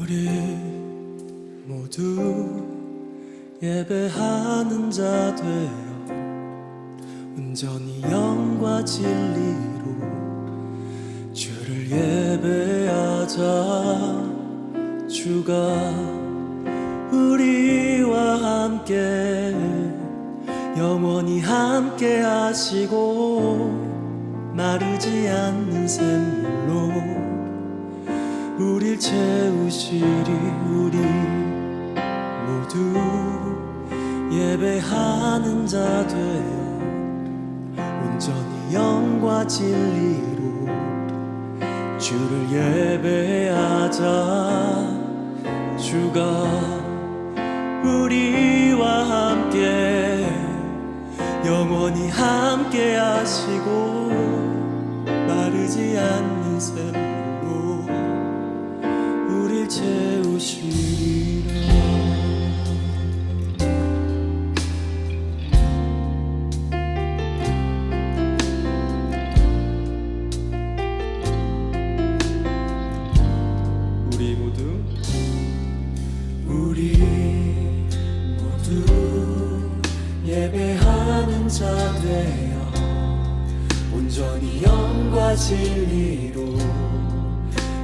우리 모두 예배하는 자 되어 온전히 영과 진리로 주를 예배하자. 주가 우리와 함께 영원히 함께 하시고 마르지 않는 샘물로 우릴 채우시리. 우리 모두 예배하는 자 되어 온전히 영과 진리로 주를 예배하자. 주가 우리와 함께 영원히 함께 하시고 마르지 않는 샘물로 우릴 채우시리라. 우리 모두 예배하는 자 되어 온전히 영과 진리로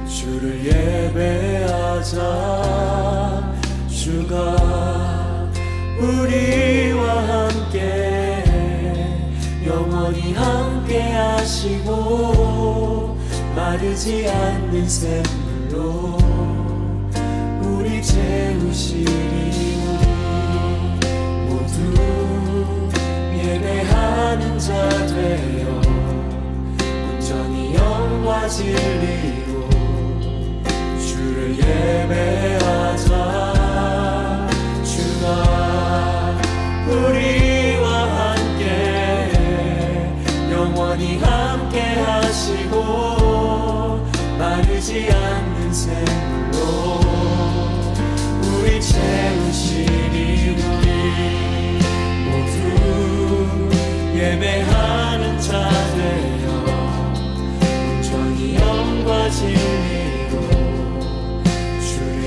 주를 예배하자. 주가 우리와 함께 영원히 함께 하시고 마르지 않는 샘물로 우리 채우시리. 모두 예배하는 자 되어 온전히 영과 진리로 주를 예배하자. 주가 우리와 함께 영원히 함께 하시고 마르지 않는 샘물로 우리 채우시리. 우리 모두 예배하는 자 되어 온전히 영과 진리로 주를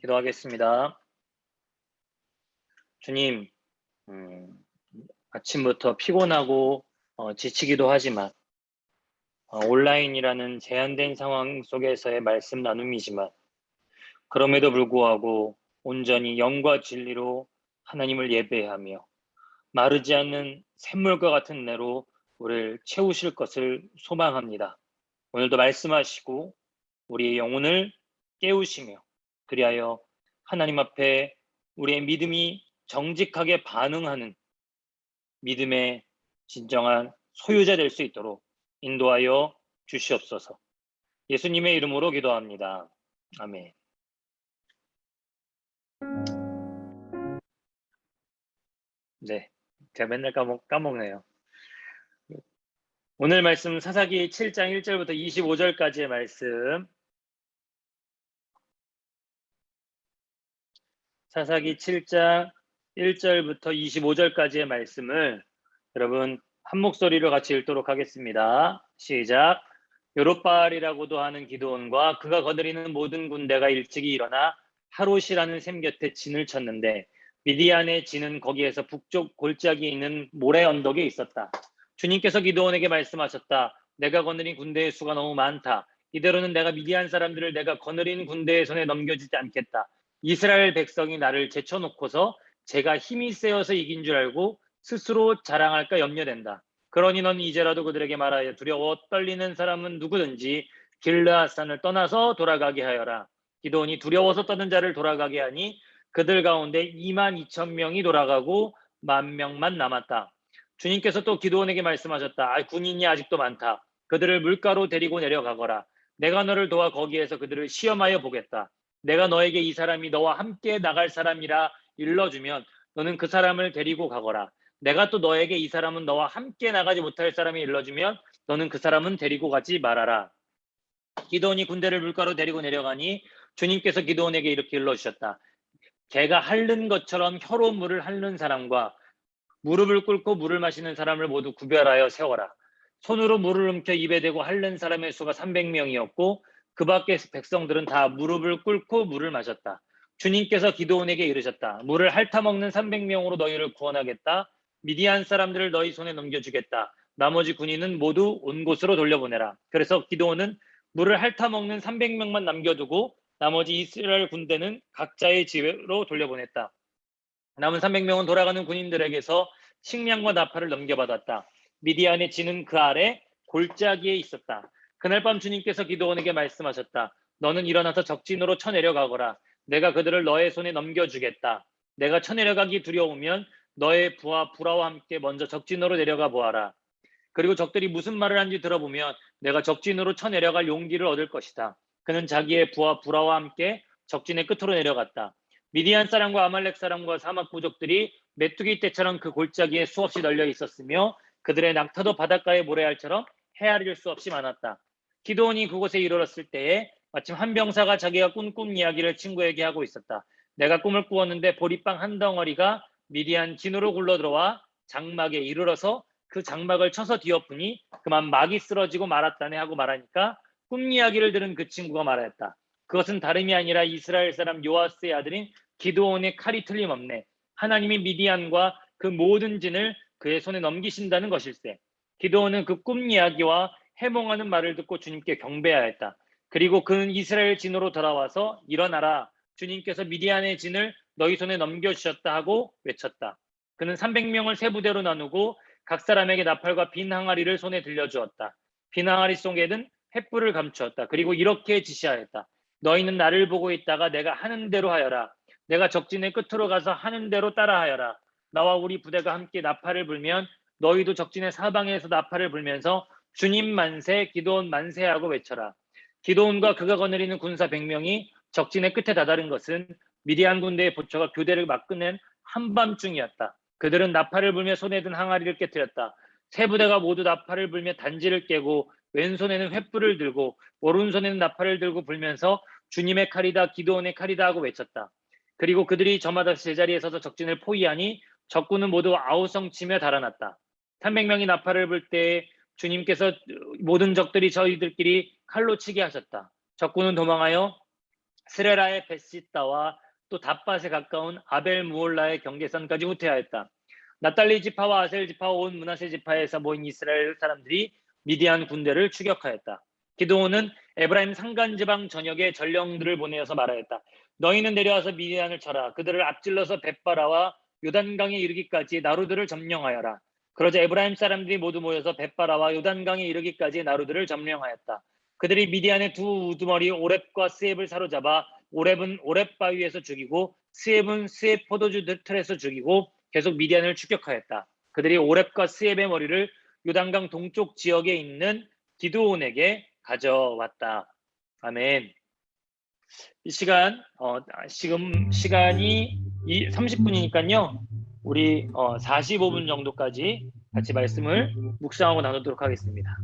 기도하겠습니다. 주님, 아침부터 피곤하고 지치기도 하지만 온라인이라는 제한된 상황 속에서의 말씀 나눔이지만 그럼에도 불구하고 온전히 영과 진리로 하나님을 예배하며 마르지 않는 샘물과 같은 내로 우리를 채우실 것을 소망합니다. 오늘도 말씀하시고 우리의 영혼을 깨우시며 그리하여 하나님 앞에 우리의 믿음이 정직하게 반응하는 믿음의 진정한 소유자 될 수 있도록 인도하여 주시옵소서. 예수님의 이름으로 기도합니다. 아멘. 네, 제가 맨날 까먹네요. 오늘 말씀 사사기 7장 1절부터 25절까지의 말씀. 사사기 7장 1절부터 25절까지의 말씀을 여러분 한 목소리로 같이 읽도록 하겠습니다. 시작. 요롯바알이라고도 하는 기드온과 그가 거느리는 모든 군대가 일찍이 일어나 하롯이라는 샘 곁에 진을 쳤는데 미디안의 진은 거기에서 북쪽 골짜기에 있는 모래 언덕에 있었다. 주님께서 기드온에게 말씀하셨다. 내가 거느린 군대의 수가 너무 많다. 이대로는 내가 미디안 사람들을 내가 거느린 군대의 손에 넘겨주지 않겠다. 이스라엘 백성이 나를 제쳐놓고서 제가 힘이 세어서 이긴 줄 알고 스스로 자랑할까 염려된다. 그러니 넌 이제라도 그들에게 말하여 두려워 떨리는 사람은 누구든지 길르앗산을 떠나서 돌아가게 하여라. 기드온이 두려워서 떠는 자를 돌아가게 하니 그들 가운데 22,000명이 돌아가고 10,000명만 남았다. 주님께서 또 기드온에게 말씀하셨다. 군인이 아직도 많다. 그들을 물가로 데리고 내려가거라. 내가 너를 도와 거기에서 그들을 시험하여 보겠다. 내가 너에게 이 사람이 너와 함께 나갈 사람이라 일러주면 너는 그 사람을 데리고 가거라. 내가 또 너에게 이 사람은 너와 함께 나가지 못할 사람이 일러주면 너는 그 사람은 데리고 가지 말아라. 기드온이 군대를 물가로 데리고 내려가니 주님께서 기드온에게 이렇게 일러주셨다. 개가 핥는 것처럼 혀로 물을 핥는 사람과 무릎을 꿇고 물을 마시는 사람을 모두 구별하여 세워라. 손으로 물을 움켜 입에 대고 핥는 사람의 수가 300명이었고 그 밖의 백성들은 다 무릎을 꿇고 물을 마셨다. 주님께서 기드온에게 이르셨다. 물을 핥아먹는 300명으로 너희를 구원하겠다. 미디안 사람들을 너희 손에 넘겨주겠다. 나머지 군인은 모두 온 곳으로 돌려보내라. 그래서 기드온은 물을 핥아먹는 300명만 남겨두고 나머지 이스라엘 군대는 각자의 집으로 돌려보냈다. 남은 300명은 돌아가는 군인들에게서 식량과 나팔을 넘겨받았다. 미디안의 진은 그 아래 골짜기에 있었다. 그날 밤 주님께서 기드온에게 말씀하셨다. 너는 일어나서 적진으로 쳐내려가거라. 내가 그들을 너의 손에 넘겨주겠다. 내가 쳐내려가기 두려우면 너의 부하 부라와 함께 먼저 적진으로 내려가 보아라. 그리고 적들이 무슨 말을 하는지 들어보면 내가 적진으로 쳐내려갈 용기를 얻을 것이다. 그는 자기의 부하 부라와 함께 적진의 끝으로 내려갔다. 미디안 사람과 아말렉 사람과 사막 부족들이 메뚜기 떼처럼 그 골짜기에 수없이 널려 있었으며 그들의 낙타도 바닷가의 모래알처럼 헤아릴 수 없이 많았다. 기드온이 그곳에 이르렀을 때에 마침 한 병사가 자기가 꾼 꿈 이야기를 친구에게 하고 있었다. 내가 꿈을 꾸었는데 보리빵 한 덩어리가 미디안 진으로 굴러들어와 장막에 이르러서 그 장막을 쳐서 뒤엎으니 그만 막이 쓰러지고 말았다네 하고 말하니까 꿈 이야기를 들은 그 친구가 말하였다. 그것은 다름이 아니라 이스라엘 사람 요아스의 아들인 기드온의 칼이 틀림없네. 하나님이 미디안과 그 모든 진을 그의 손에 넘기신다는 것일세. 기드온은 그 꿈 이야기와 해몽하는 말을 듣고 주님께 경배하였다. 그리고 그는 이스라엘 진으로 돌아와서 일어나라. 주님께서 미디안의 진을 너희 손에 넘겨주셨다 하고 외쳤다. 그는 300명을 세 부대로 나누고 각 사람에게 나팔과 빈 항아리를 손에 들려주었다. 빈 항아리 속에는 횃불을 감추었다. 그리고 이렇게 지시하였다. 너희는 나를 보고 있다가 내가 하는 대로 하여라. 내가 적진의 끝으로 가서 하는 대로 따라하여라. 나와 우리 부대가 함께 나팔을 불면 너희도 적진의 사방에서 나팔을 불면서 주님 만세, 기드온 만세하고 외쳐라. 기드온과 그가 거느리는 군사 100명이 적진의 끝에 다다른 것은 미디안 군대의 보초가 교대를 막 끝낸 한밤중이었다. 그들은 나팔을 불며 손에 든 항아리를 깨뜨렸다. 세 부대가 모두 나팔을 불며 단지를 깨고 왼손에는 횃불을 들고 오른손에는 나팔을 들고 불면서 주님의 칼이다 기드온의 칼이다 하고 외쳤다. 그리고 그들이 저마다 제자리에 서서 적진을 포위하니 적군은 모두 아우성치며 달아났다. 300명이 나팔을 불 때에 주님께서 모든 적들이 저희들끼리 칼로 치게 하셨다. 적군은 도망하여 스레라의 베시다와 또 닷밭에 가까운 아벨 무올라의 경계선까지 후퇴하였다. 나달리 지파와 아셀 지파와 온 므낫세 지파에서 모인 이스라엘 사람들이 미디안 군대를 추격하였다. 기드온은 에브라임 산간 지방 전역에 전령들을 보내어서 말하였다. 너희는 내려와서 미디안을 쳐라. 그들을 앞질러서 벳바라와 요단강에 이르기까지 나루들을 점령하여라. 그러자 에브라임 사람들이 모두 모여서 벳바라와 요단강에 이르기까지 나루들을 점령하였다. 그들이 미디안의 두 우두머리 오렙과 스앱을 사로잡아 오렙은 오렙 바위에서 죽이고 스앱은 스앱 포도주 틀에서 죽이고 계속 미디안을 추격하였다. 그들이 오렙과 스앱의 머리를 요단강 동쪽 지역에 있는 기드온에게 가져왔다. 아멘. 이 시간 지금 시간이 30분이니까요. 우리 45분 정도까지 같이 말씀을 묵상하고 나누도록 하겠습니다.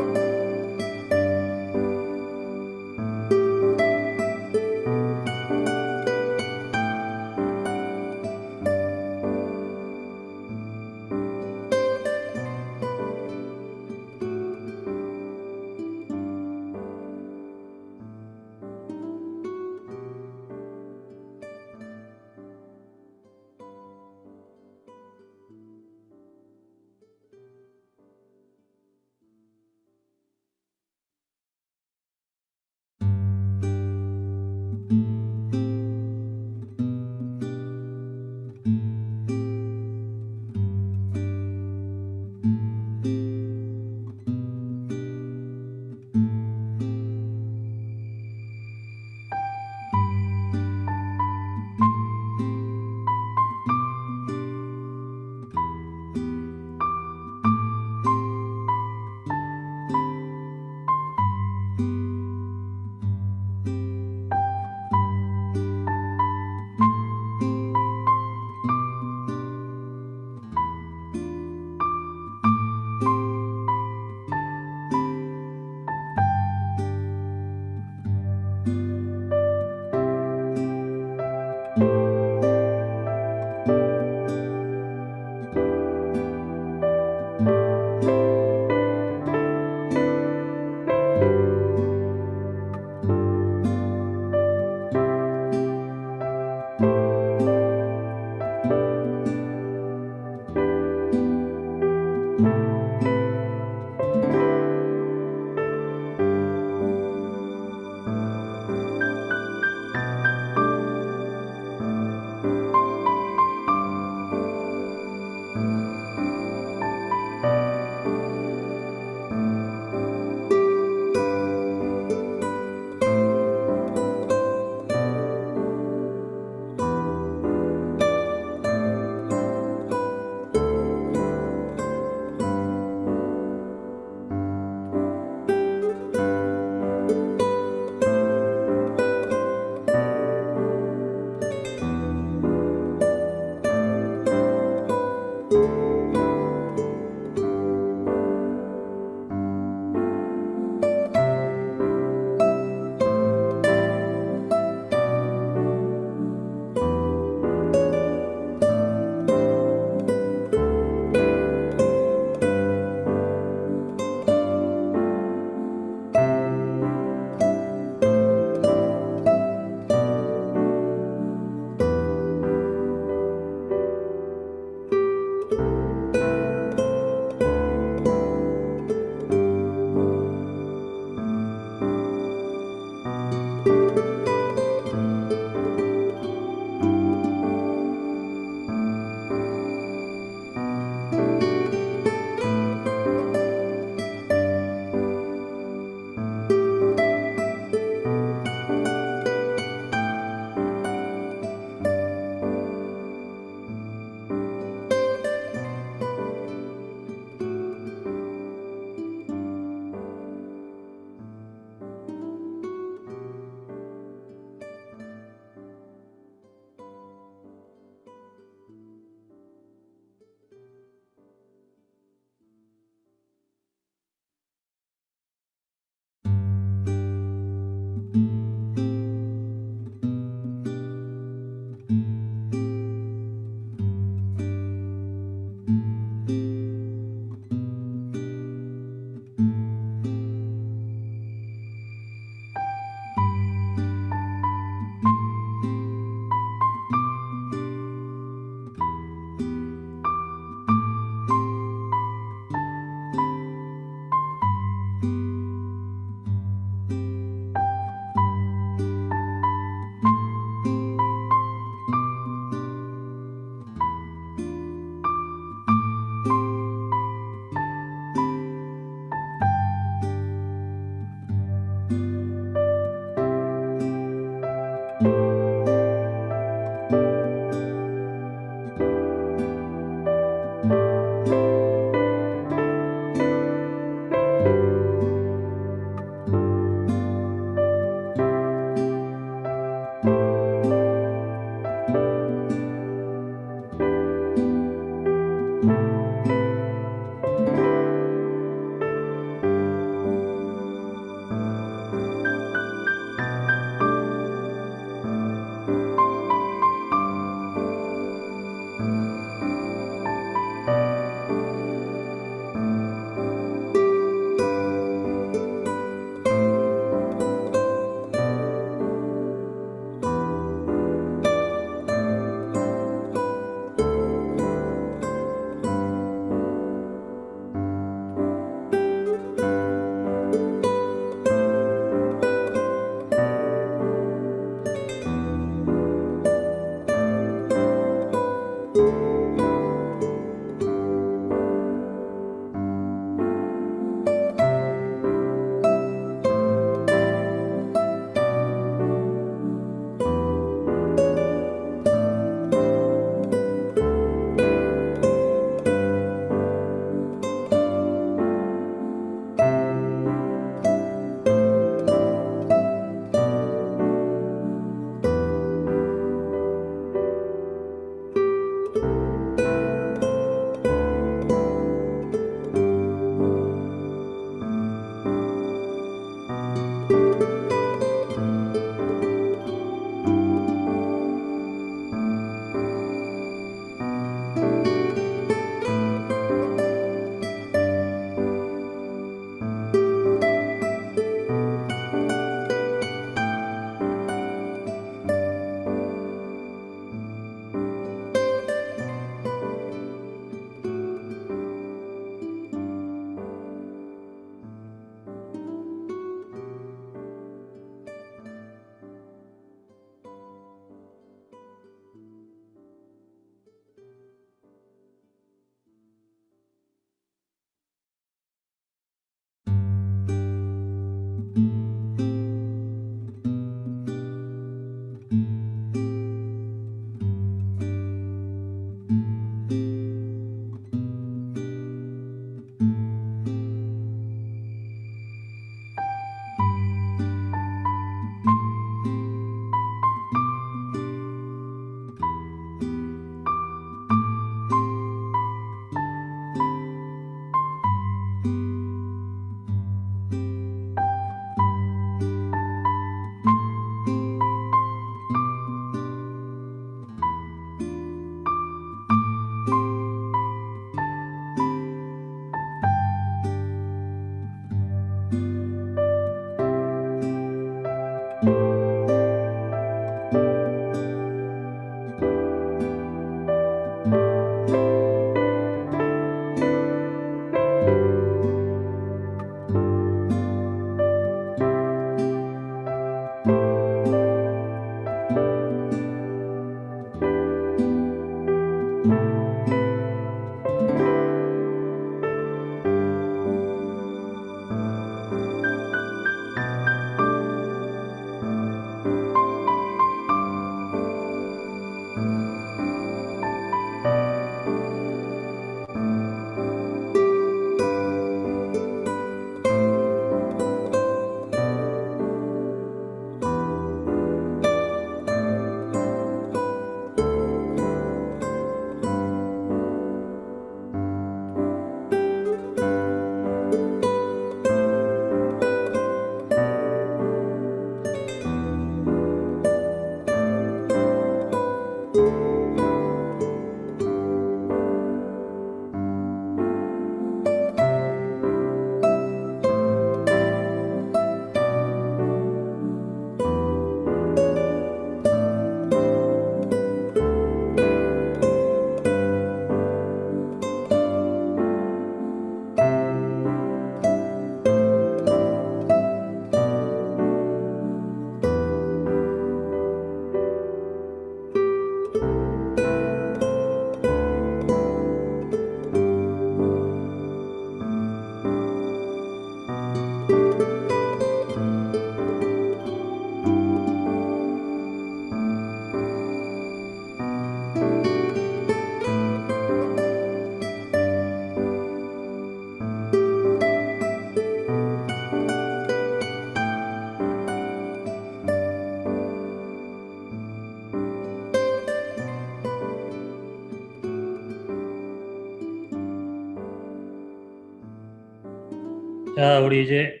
자, 우리 이제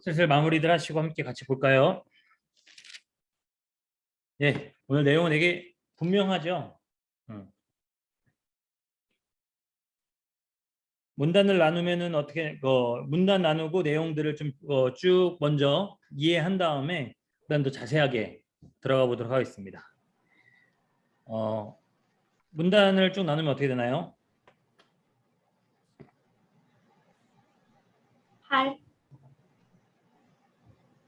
슬슬 마무리들 하시고 함께 같이 볼까요? 예, 오늘 내용은 되게 분명하죠? 문단을 나누면은 어떻게 문단 나누고 내용들을 좀 쭉 먼저 이해한 다음에 그다음 더 자세하게 들어가 보도록 하겠습니다. 문단을 쭉 나누면 어떻게 되나요?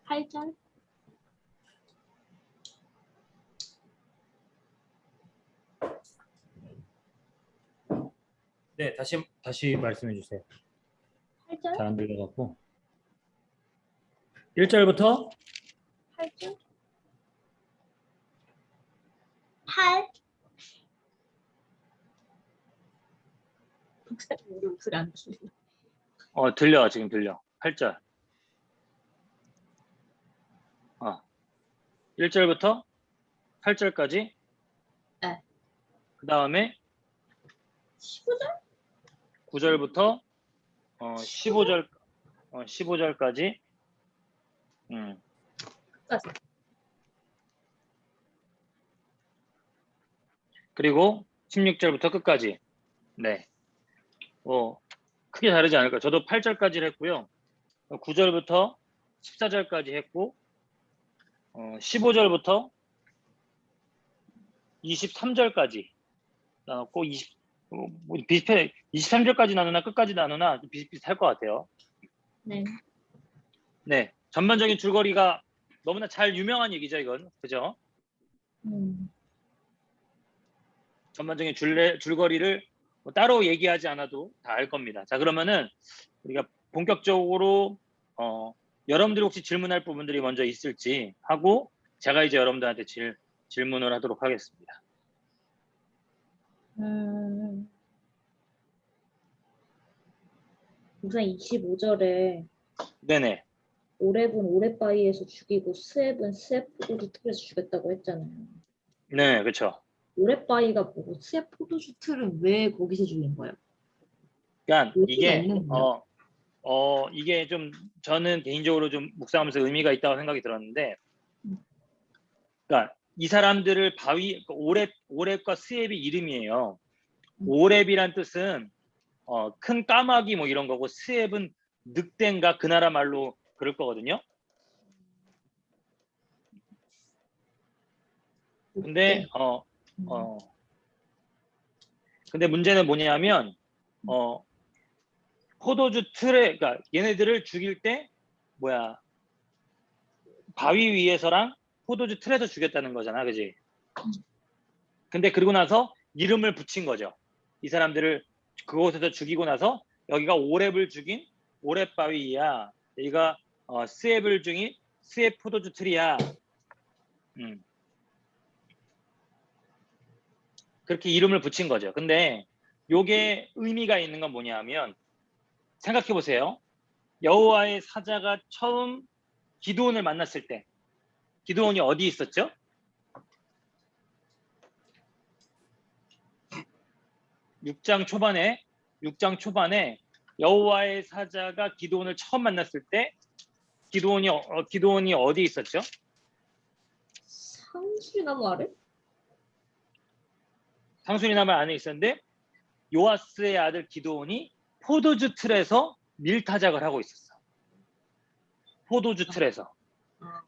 8절? 네, 다시 말씀해 주세요. 8절? 잘 안 들려갖고 1절부터 8절? 8? 우리 목소리 안 들려. 들려. 지금 들려. 8절. 1절부터 8절까지. 네. 그 다음에 15절? 9절부터 15절까지. 끝까지. 그리고 16절부터 끝까지. 네. 크게 다르지 않을까. 저도 8절까지를 했고요. 9절부터 14절까지 했고 15절부터 23절까지 나눴고 비슷해. 23절까지 나누나 끝까지 나누나 비슷비슷할 것 같아요. 네. 네, 전반적인 줄거리가 너무나 잘 유명한 얘기죠, 이건. 그죠? 전반적인 줄거리를 따로 얘기하지 않아도 다 알 겁니다. 자, 그러면은 우리가 본격적으로 여러분들이 혹시 질문할 부분들이 먼저 있을지 하고 제가 이제 여러분들한테 질문을 하도록 하겠습니다. 우선 25절에 네네. 오랩은 오랫바위에서 죽이고 스앱은 스앱 포도주 틀에서 죽였다고 했잖아요. 네, 그렇죠. 오랫바위가 뭐고 스앱 포도주 틀은 왜 거기서 죽인 거예요? 그러니까 의미가 있는 거예요? 이게 좀 저는 개인적으로 좀 묵상하면서 의미가 있다고 생각이 들었는데, 그러니까 이 사람들을 오랩과 스앱이 이름이에요. 오랩이란 뜻은 큰 까마귀 뭐 이런 거고, 스앱은 늑대인가 그 나라 말로 그럴 거거든요. 근데 근데 문제는 뭐냐면 포도주 틀에, 그러니까 얘네들을 죽일 때 바위 위에서랑 포도주 틀에서 죽였다는 거잖아, 그지? 근데 그러고 나서 이름을 붙인 거죠. 이 사람들을 그곳에서 죽이고 나서 여기가 오랩을 죽인 오랩 바위야, 여기가 스앱을 죽인 스앱 포도주 틀이야. 그렇게 이름을 붙인 거죠. 근데 요게 의미가 있는 건 뭐냐면, 생각해 보세요. 여호와의 사자가 처음 기드온을 만났을 때 기드온이 어디 있었죠? 육 장 초반에 여호와의 사자가 기드온을 처음 만났을 때 기드온이 어디 있었죠? 상수리나무 아래? 상순이 나무 안에 있었는데 요아스의 아들 기드온이 포도주 틀에서 밀타작을 하고 있었어. 포도주 틀에서.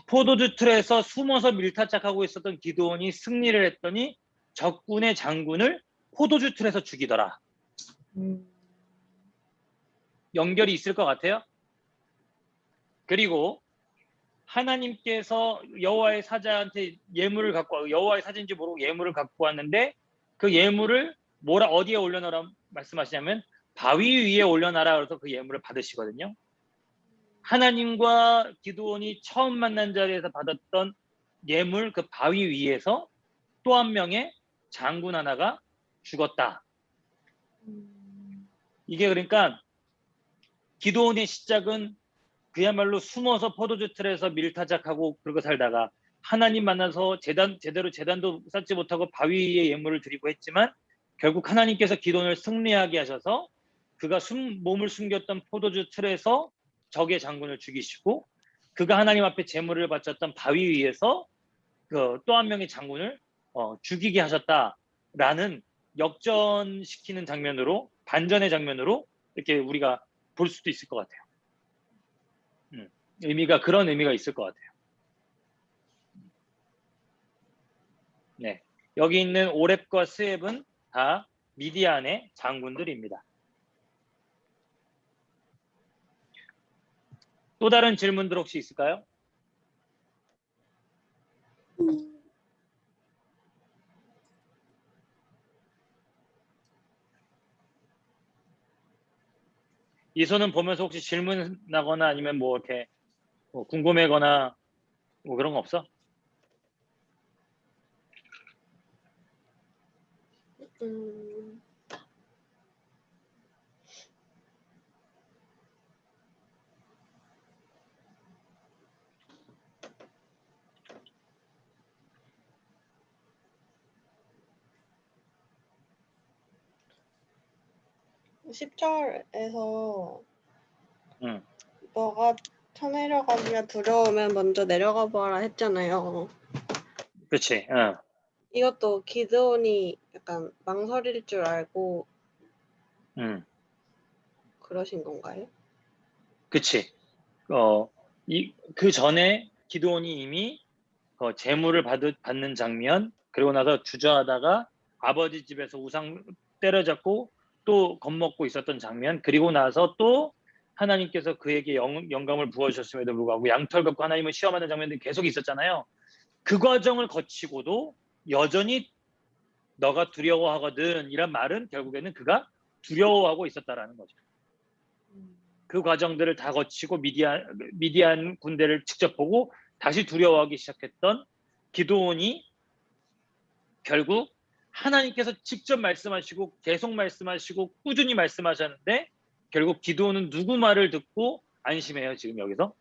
포도주 틀에서 숨어서 밀타작하고 있었던 기드온이 승리를 했더니 적군의 장군을 포도주 틀에서 죽이더라. 연결이 있을 것 같아요. 그리고 하나님께서 여호와의 사자한테 예물을 갖고 와, 여호와의 사자인지 모르고 예물을 갖고 왔는데 그 예물을 어디에 올려놔라 말씀하시냐면 바위 위에 올려놔라 그래서 그 예물을 받으시거든요. 하나님과 기드온이 처음 만난 자리에서 받았던 예물 그 바위 위에서 또 한 명의 장군 하나가 죽었다. 이게 그러니까 기드온의 시작은 그야말로 숨어서 포도주 틀에서 밀타작하고 그러고 살다가 하나님 만나서 제대로 제단도 쌓지 못하고 바위 위에 예물을 드리고 했지만 결국 하나님께서 기드온을 승리하게 하셔서 그가 몸을 숨겼던 포도주 틀에서 적의 장군을 죽이시고 그가 하나님 앞에 제물을 바쳤던 바위 위에서 그 또 한 명의 장군을 죽이게 하셨다라는 역전시키는 장면으로 반전의 장면으로 이렇게 우리가 볼 수도 있을 것 같아요. 그런 의미가 있을 것 같아요. 네, 여기 있는 오렙과 스웹은 다 미디안의 장군들입니다. 또 다른 질문들 혹시 있을까요? 이소는 보면서 혹시 질문하거나 아니면 뭐 이렇게 궁금해거나 뭐 그런 거 없어? 음, 10절에서 응. 너가 쳐내려가기가 두려우면 먼저 내려가 보아라 했잖아요. 그렇지. 이것도 기드온이 약간 망설일 줄 알고 그러신 건가요? 그치. 그 전에 기드온이 이미 재물을 받는 장면, 그리고 나서 주저하다가 아버지 집에서 우상 때려잡고 또 겁먹고 있었던 장면, 그리고 나서 또 하나님께서 그에게 영감을 부어주셨음에도 불구하고 양털 갖고 하나님을 시험하는 장면들이 계속 있었잖아요. 그 과정을 거치고도 여전히 너가 두려워하거든 이란 말은 결국에는 그가 두려워하고 있었다라는 거죠. 그 과정들을 다 거치고 미디안 군대를 직접 보고 다시 두려워하기 시작했던 기드온이 결국 하나님께서 직접 말씀하시고 계속 말씀하시고 꾸준히 말씀하셨는데 결국 기드온은 누구 말을 듣고 안심해요? 지금 여기서?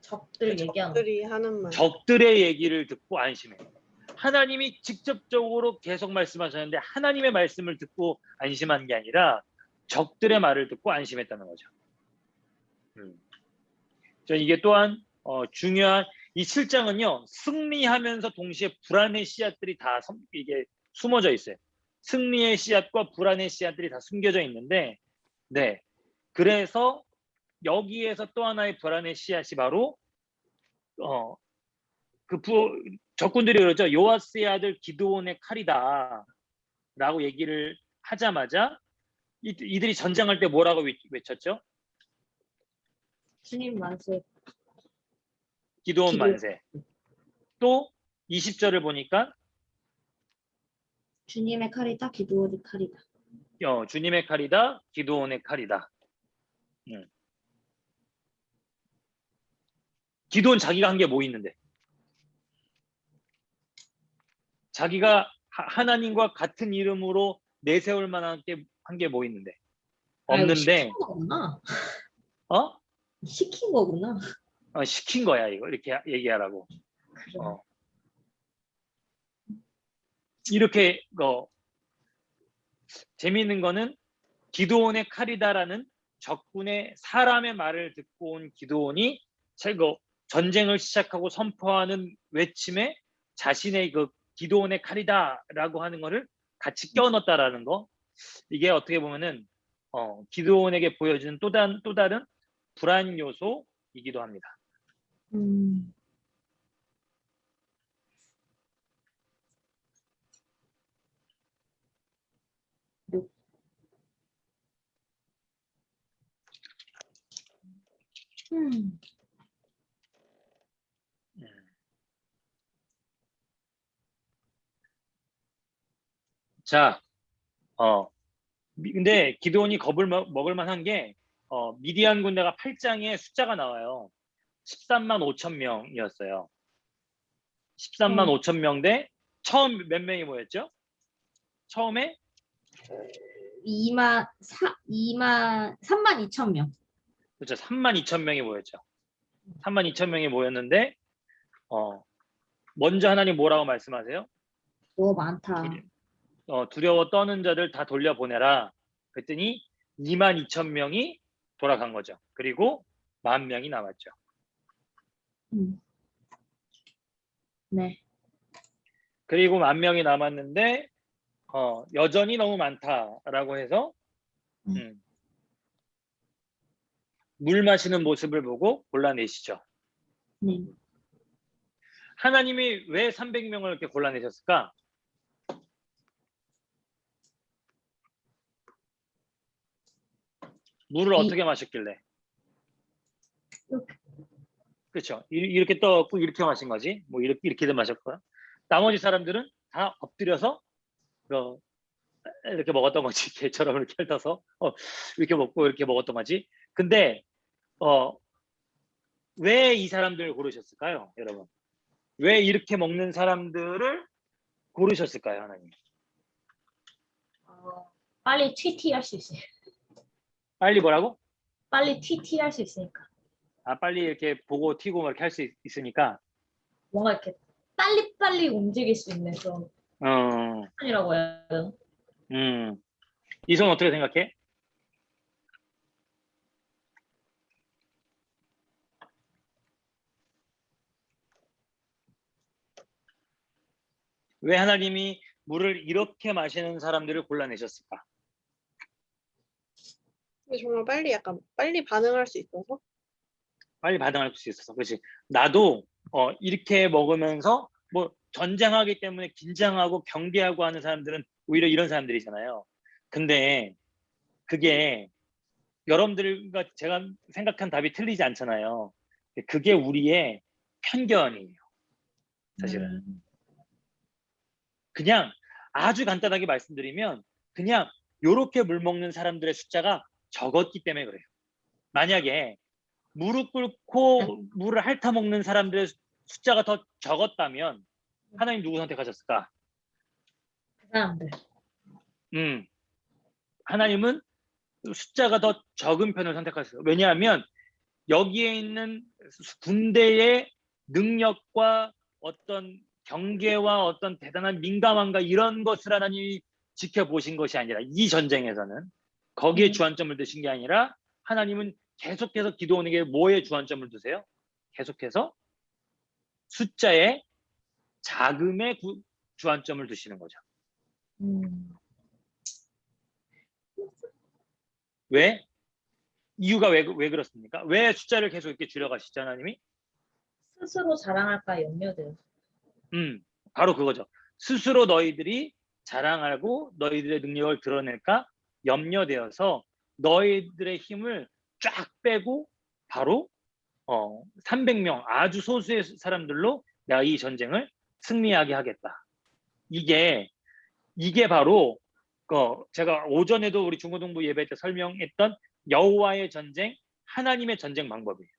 적들 얘기하는 적들이 하는 말. 적들의 얘기를 듣고 안심해요. 하나님이 직접적으로 계속 말씀하셨는데 하나님의 말씀을 듣고 안심한 게 아니라 적들의 말을 듣고 안심했다는 거죠. 저는 이게 또한 중요한 이 7장은요. 승리하면서 동시에 불안의 씨앗들이 다 이게 숨어져 있어요. 승리의 씨앗과 불안의 씨앗들이 다 숨겨져 있는데 네. 그래서 여기에서 또 하나의 불안의 씨앗이 바로 적군들이 그러죠. 요아스의 아들 기드온의 칼이다 라고 얘기를 하자마자 이들이 전쟁할 때 뭐라고 외쳤죠? 주님 만세. 기드온 만세. 또 20절을 보니까 주님의 칼이다, 기드온의 칼이다. 주님의 칼이다, 기드온의 칼이다. 기드온 자기가 한 게 뭐 있는데? 자기가 하나님과 같은 이름으로 내세울 만한 게 한 게 뭐 있는데? 없는데. 시킨 거구나. 시킨 거구나. 시킨 거야 이거 이렇게 얘기하라고. 그래. 이렇게 재미있는 거는 기드온의 칼이다라는 적군의 사람의 말을 듣고 온 기드온이 전쟁을 시작하고 선포하는 외침에 자신의 그 기드온의 칼이다라고 하는 거를 같이 껴 넣었다라는 거. 이게 어떻게 보면은 기드온에게 보여주는 또 다른 불안 요소이기도 합니다. 음. 음. 자, 근데 기드온이 겁을 먹을 만한 게 미디안 군대가 8장에 숫자가 나와요. 13만 5천 명이었어요. 13만 5천 명 대 처음 몇 명이 모였죠? 처음에 3만 2천 명. 그렇죠. 3만 2천 명이 모였죠. 3만 2천 명이 모였는데 먼저 하나님 뭐라고 말씀하세요? 너무 많다. 두려워 떠는 자들 다 돌려보내라. 그랬더니 2만 2천 명이 돌아간 거죠. 그리고 10,000명이 남았죠. 네. 그리고 10,000명이 남았는데 여전히 너무 많다라고 해서 물 마시는 모습을 보고 골라내시죠. 네. 하나님이 왜 300명을 이렇게 골라내셨을까? 물을 어떻게 마셨길래? 그렇죠. 이렇게 떠갖고 이렇게 마신 거지. 뭐 이렇게도 마셨고요. 나머지 사람들은 다 엎드려서 이렇게 먹었던 거지. 개처럼 이렇게 핥아서 이렇게 먹고 이렇게 먹었던 거지. 근데 왜 이 사람들을 고르셨을까요, 여러분? 왜 이렇게 먹는 사람들을 고르셨을까요, 하나님? 빨리 TT 할 수 있어요. 빨리 뭐라고? 빨리 TT 할 수 있으니까. 빨리 이렇게 보고 튀고 이렇게 할 수 있으니까. 뭔가 이렇게 빨리빨리 움직일 수 있는 그런 편이라고 해야 되나? 이손 어떻게 생각해? 왜 하나님이 물을 이렇게 마시는 사람들을 골라내셨을까? 정말 빨리 반응할 수 있어서? 빨리 반응할 수 있어서. 그렇지. 나도 이렇게 먹으면서 뭐 전쟁하기 때문에 긴장하고 경계하고 하는 사람들은 오히려 이런 사람들이잖아요. 근데 그게 여러분들과 제가 생각한 답이 틀리지 않잖아요. 그게 우리의 편견이에요. 사실은. 그냥 아주 간단하게 말씀드리면 그냥 요렇게 물 먹는 사람들의 숫자가 적었기 때문에 그래요. 만약에 무릎 꿇고 물을 핥아 먹는 사람들의 숫자가 더 적었다면 하나님 누구 선택하셨을까? 그 사람들. 하나님은 숫자가 더 적은 편을 선택하셨어요. 왜냐하면 여기에 있는 군대의 능력과 어떤 경계와 어떤 대단한 민감함과 이런 것을 하나님이 지켜보신 것이 아니라 이 전쟁에서는 거기에 주안점을 두신 게 아니라 하나님은 계속해서 기드온에게 뭐에 주안점을 두세요? 계속해서 숫자의 자금에 주안점을 두시는 거죠. 왜? 이유가 왜 그렇습니까? 왜 숫자를 계속 이렇게 줄여가시죠, 하나님이? 스스로 자랑할까 염려돼요. 바로 그거죠. 스스로 너희들이 자랑하고 너희들의 능력을 드러낼까 염려되어서 너희들의 힘을 쫙 빼고 바로 300명 아주 소수의 사람들로 내가 이 전쟁을 승리하게 하겠다. 이게 바로 제가 오전에도 우리 중고등부 예배 때 설명했던 여호와의 전쟁, 하나님의 전쟁 방법이에요.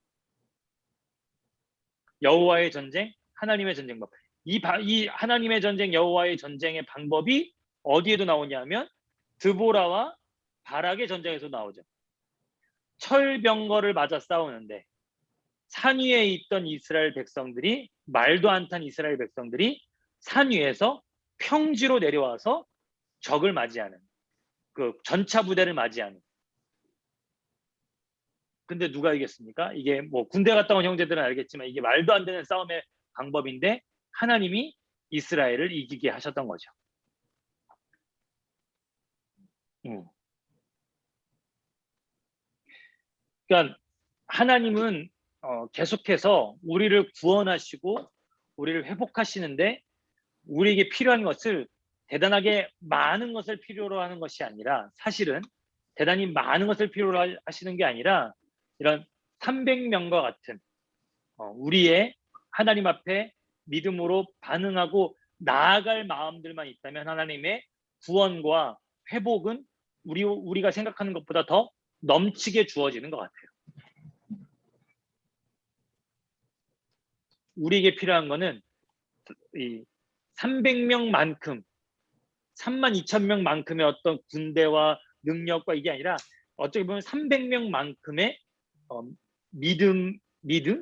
여호와의 전쟁, 하나님의 전쟁 방법. 이 하나님의 전쟁, 여호와의 전쟁의 방법이 어디에도 나오냐면 드보라와 바락의 전쟁에서 나오죠. 철병거를 맞아 싸우는데 산 위에 있던 이스라엘 백성들이 말도 안 탄 이스라엘 백성들이 산 위에서 평지로 내려와서 적을 맞이하는 그 전차 부대를 맞이하는. 근데 누가 이겼습니까? 이게 뭐 군대 갔다 온 형제들은 알겠지만 이게 말도 안 되는 싸움의 방법인데 하나님이 이스라엘을 이기게 하셨던 거죠. 그러니까 하나님은 계속해서 우리를 구원하시고 우리를 회복하시는데 우리에게 필요한 것을 대단하게 많은 것을 필요로 하는 것이 아니라 사실은 대단히 많은 것을 필요로 하시는 게 아니라 이런 300명과 같은 우리의 하나님 앞에 믿음으로 반응하고 나아갈 마음들만 있다면 하나님의 구원과 회복은 우리가 생각하는 것보다 더 넘치게 주어지는 것 같아요. 우리에게 필요한 거는 이 300명만큼 32,000명만큼의 어떤 군대와 능력과 이게 아니라 어떻게 보면 300명만큼의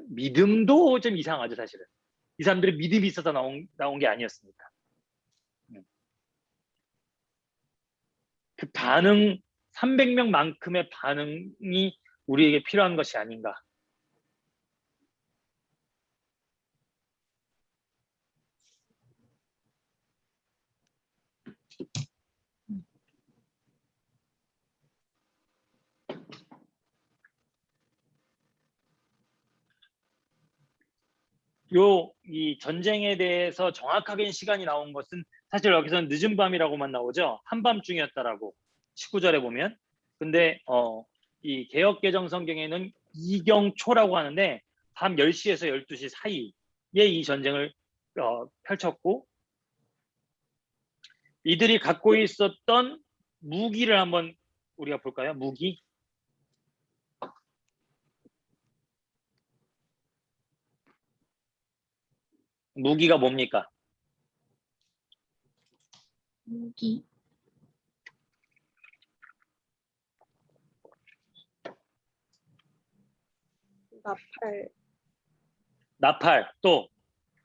믿음도 좀 이상하죠. 사실은 이 사람들이 믿음이 있어서 나온 게 아니었으니까. 그 반응 300명만큼의 반응이 우리에게 필요한 것이 아닌가. 이 전쟁에 대해서 정확하게 시간이 나온 것은 사실 여기서는 늦은 밤이라고만 나오죠. 한밤중이었다라고 19절에 보면. 근데 이 개역개정 성경에는 이경초라고 하는데 밤 10시에서 12시 사이에 이 전쟁을 펼쳤고 이들이 갖고 있었던 무기를 한번 우리가 볼까요? 무기가 뭡니까? 무기. 나팔, 또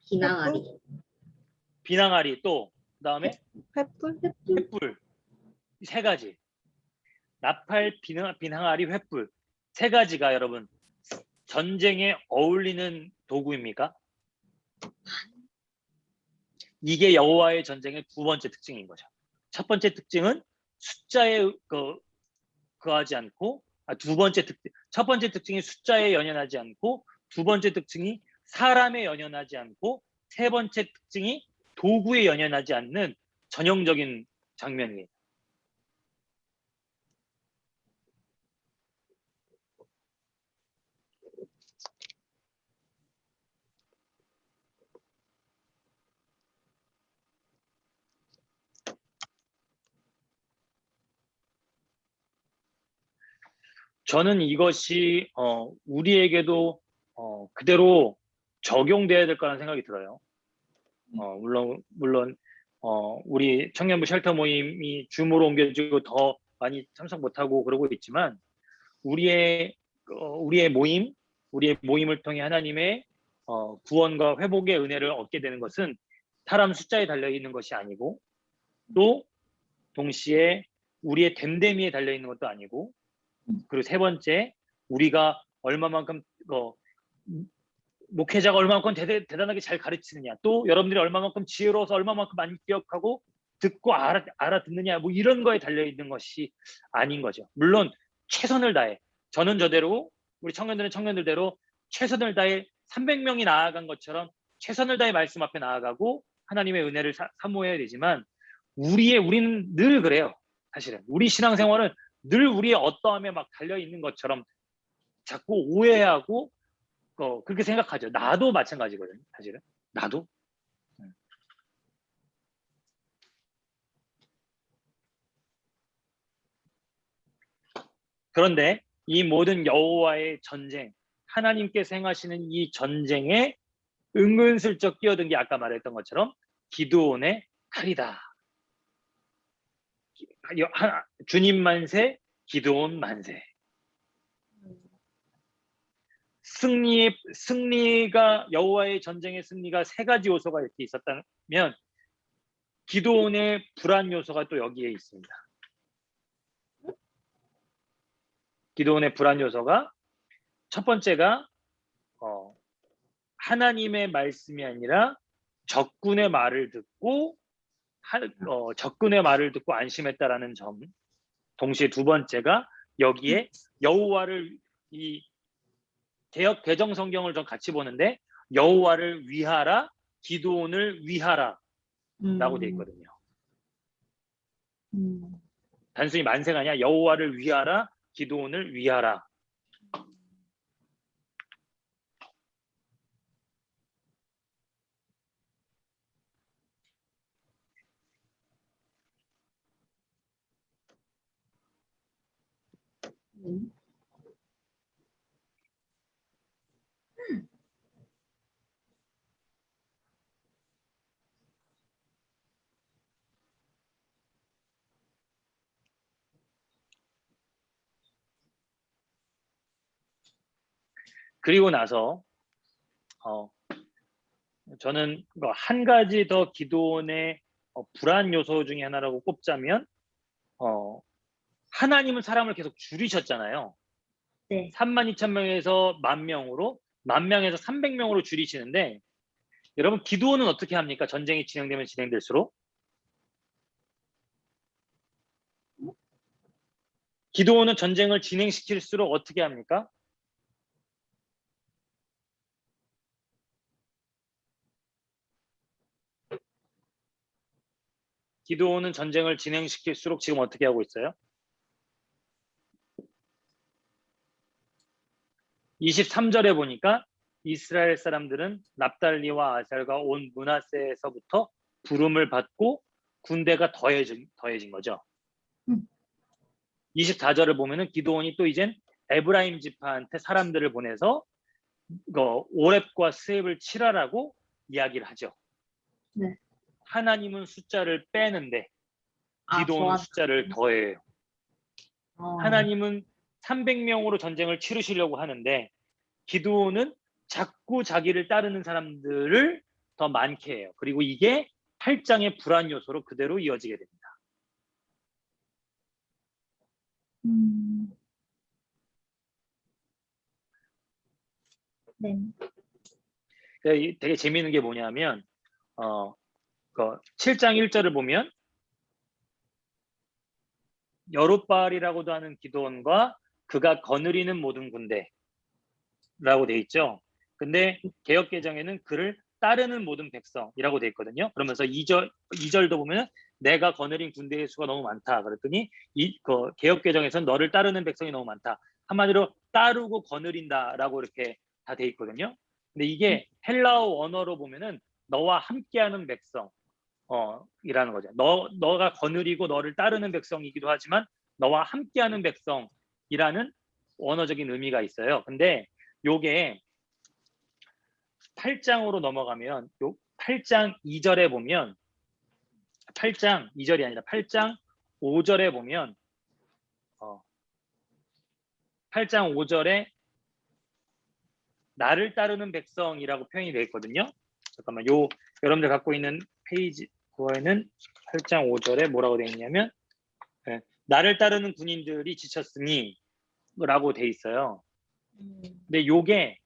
비낭아리. 비낭아리, 또 그다음에 횃불. 이 세 가지. 나팔, 비낭아리, 횃불. 세 가지가 여러분 전쟁에 어울리는 도구입니까? 이게 여호와의 전쟁의 두 번째 특징인 거죠. 첫 번째 특징은 숫자에 거하지 않고 첫 번째 특징이 숫자에 연연하지 않고 두 번째 특징이 사람에 연연하지 않고 세 번째 특징이 도구에 연연하지 않는 전형적인 장면이에요. 저는 이것이 우리에게도 그대로 적용돼야 될 거라는 생각이 들어요. 물론 우리 청년부 쉘터 모임이 줌으로 옮겨지고 더 많이 참석 못하고 그러고 있지만 우리의 모임을 통해 하나님의 구원과 회복의 은혜를 얻게 되는 것은 사람 숫자에 달려 있는 것이 아니고 또 동시에 우리의 됨됨이에 달려 있는 것도 아니고 그리고 세 번째 우리가 얼마만큼 목회자가 얼마만큼 대단하게 잘 가르치느냐 또 여러분들이 얼마만큼 지혜로워서 얼마만큼 많이 기억하고 듣고 알아듣느냐 뭐 이런 거에 달려 있는 것이 아닌 거죠. 물론 최선을 다해 저는 저대로 우리 청년들은 청년들대로 최선을 다해 300명이 나아간 것처럼 최선을 다해 말씀 앞에 나아가고 하나님의 은혜를 사모해야 되지만 우리는 늘 그래요. 사실은 우리 신앙생활은 늘 우리의 어떠함에 막 달려 있는 것처럼 자꾸 오해하고 그렇게 생각하죠. 나도 마찬가지거든요. 사실은 나도. 그런데 이 모든 여호와의 전쟁, 하나님께서 행하시는 이 전쟁에 은근슬쩍 끼어든 게 아까 말했던 것처럼 기드온의 칼이다. 주님 만세, 기드온 만세. 승리가 여호와의 전쟁의 승리가 세 가지 요소가 이렇게 있었다면 기드온의 불안 요소가 또 여기에 있습니다. 기드온의 불안 요소가 첫 번째가 하나님의 말씀이 아니라 적군의 말을 듣고 적군의 말을 듣고 안심했다라는 점. 동시에 두 번째가 여기에 여호와를 이 개역 개정 성경을 좀 같이 보는데 여호와를 위하라, 기드온을 위하라라고 돼 있거든요. 단순히 만세가 아니라 여호와를 위하라, 기드온을 위하라. 그리고 나서 저는 한 가지 더 기드온의 불안 요소 중에 하나라고 꼽자면 하나님은 사람을 계속 줄이셨잖아요. 네. 32,000명에서 10,000명으로 10,000명에서 300명으로 줄이시는데 여러분 기드온은 어떻게 합니까? 전쟁이 진행되면 진행될수록 기드온은 전쟁을 진행시킬수록 어떻게 합니까? 기드온은 전쟁을 진행시킬수록 지금 어떻게 하고 있어요? 23절에 보니까 이스라엘 사람들은 납달리와 아셀과 온 므낫세에서부터 부름을 받고 군대가 더해진 거죠. 24절을 보면은 기드온이 또 이젠 에브라임 지파한테 사람들을 보내서 오렙과 스웹을 칠하라고 이야기를 하죠. 네. 하나님은 숫자를 빼는데 기드온은 더한- 숫자를 더해요. 하나님은 300명으로 전쟁을 치르시려고 하는데 기드온은 자꾸 자기를 따르는 사람들을 더 많게 해요. 그리고 이게 8장의 불안 요소로 그대로 이어지게 됩니다. 네. 되게 재미있는 게 뭐냐면 7장 1절을 보면 여룻바알이라고도 하는 기드온과 그가 거느리는 모든 군대라고 돼 있죠. 근데 개역 개정에는 그를 따르는 모든 백성이라고 돼 있거든요. 그러면서 2절도 보면 내가 거느린 군대의 수가 너무 많다. 그랬더니 개역 개정에서는 너를 따르는 백성이 너무 많다. 한마디로 따르고 거느린다라고 이렇게 다 돼 있거든요. 근데 이게 헬라어 원어로 보면은 너와 함께하는 백성 이라는 거죠. 너가 거느리고 너를 따르는 백성이기도 하지만 너와 함께하는 백성이라는 원어적인 의미가 있어요. 근데 요게 8장으로 넘어가면 요 8장 2절에 보면 8장 2절이 아니라 8장 5절에 보면 8장 5절에 나를 따르는 백성이라고 표현이 되어 있거든요. 잠깐만 여러분들 갖고 있는 페이지 그거에는 8장 5절에 뭐라고 되어 있냐면 나를 따르는 군인들이 지쳤으니 라고 되어 있어요. 근데 요게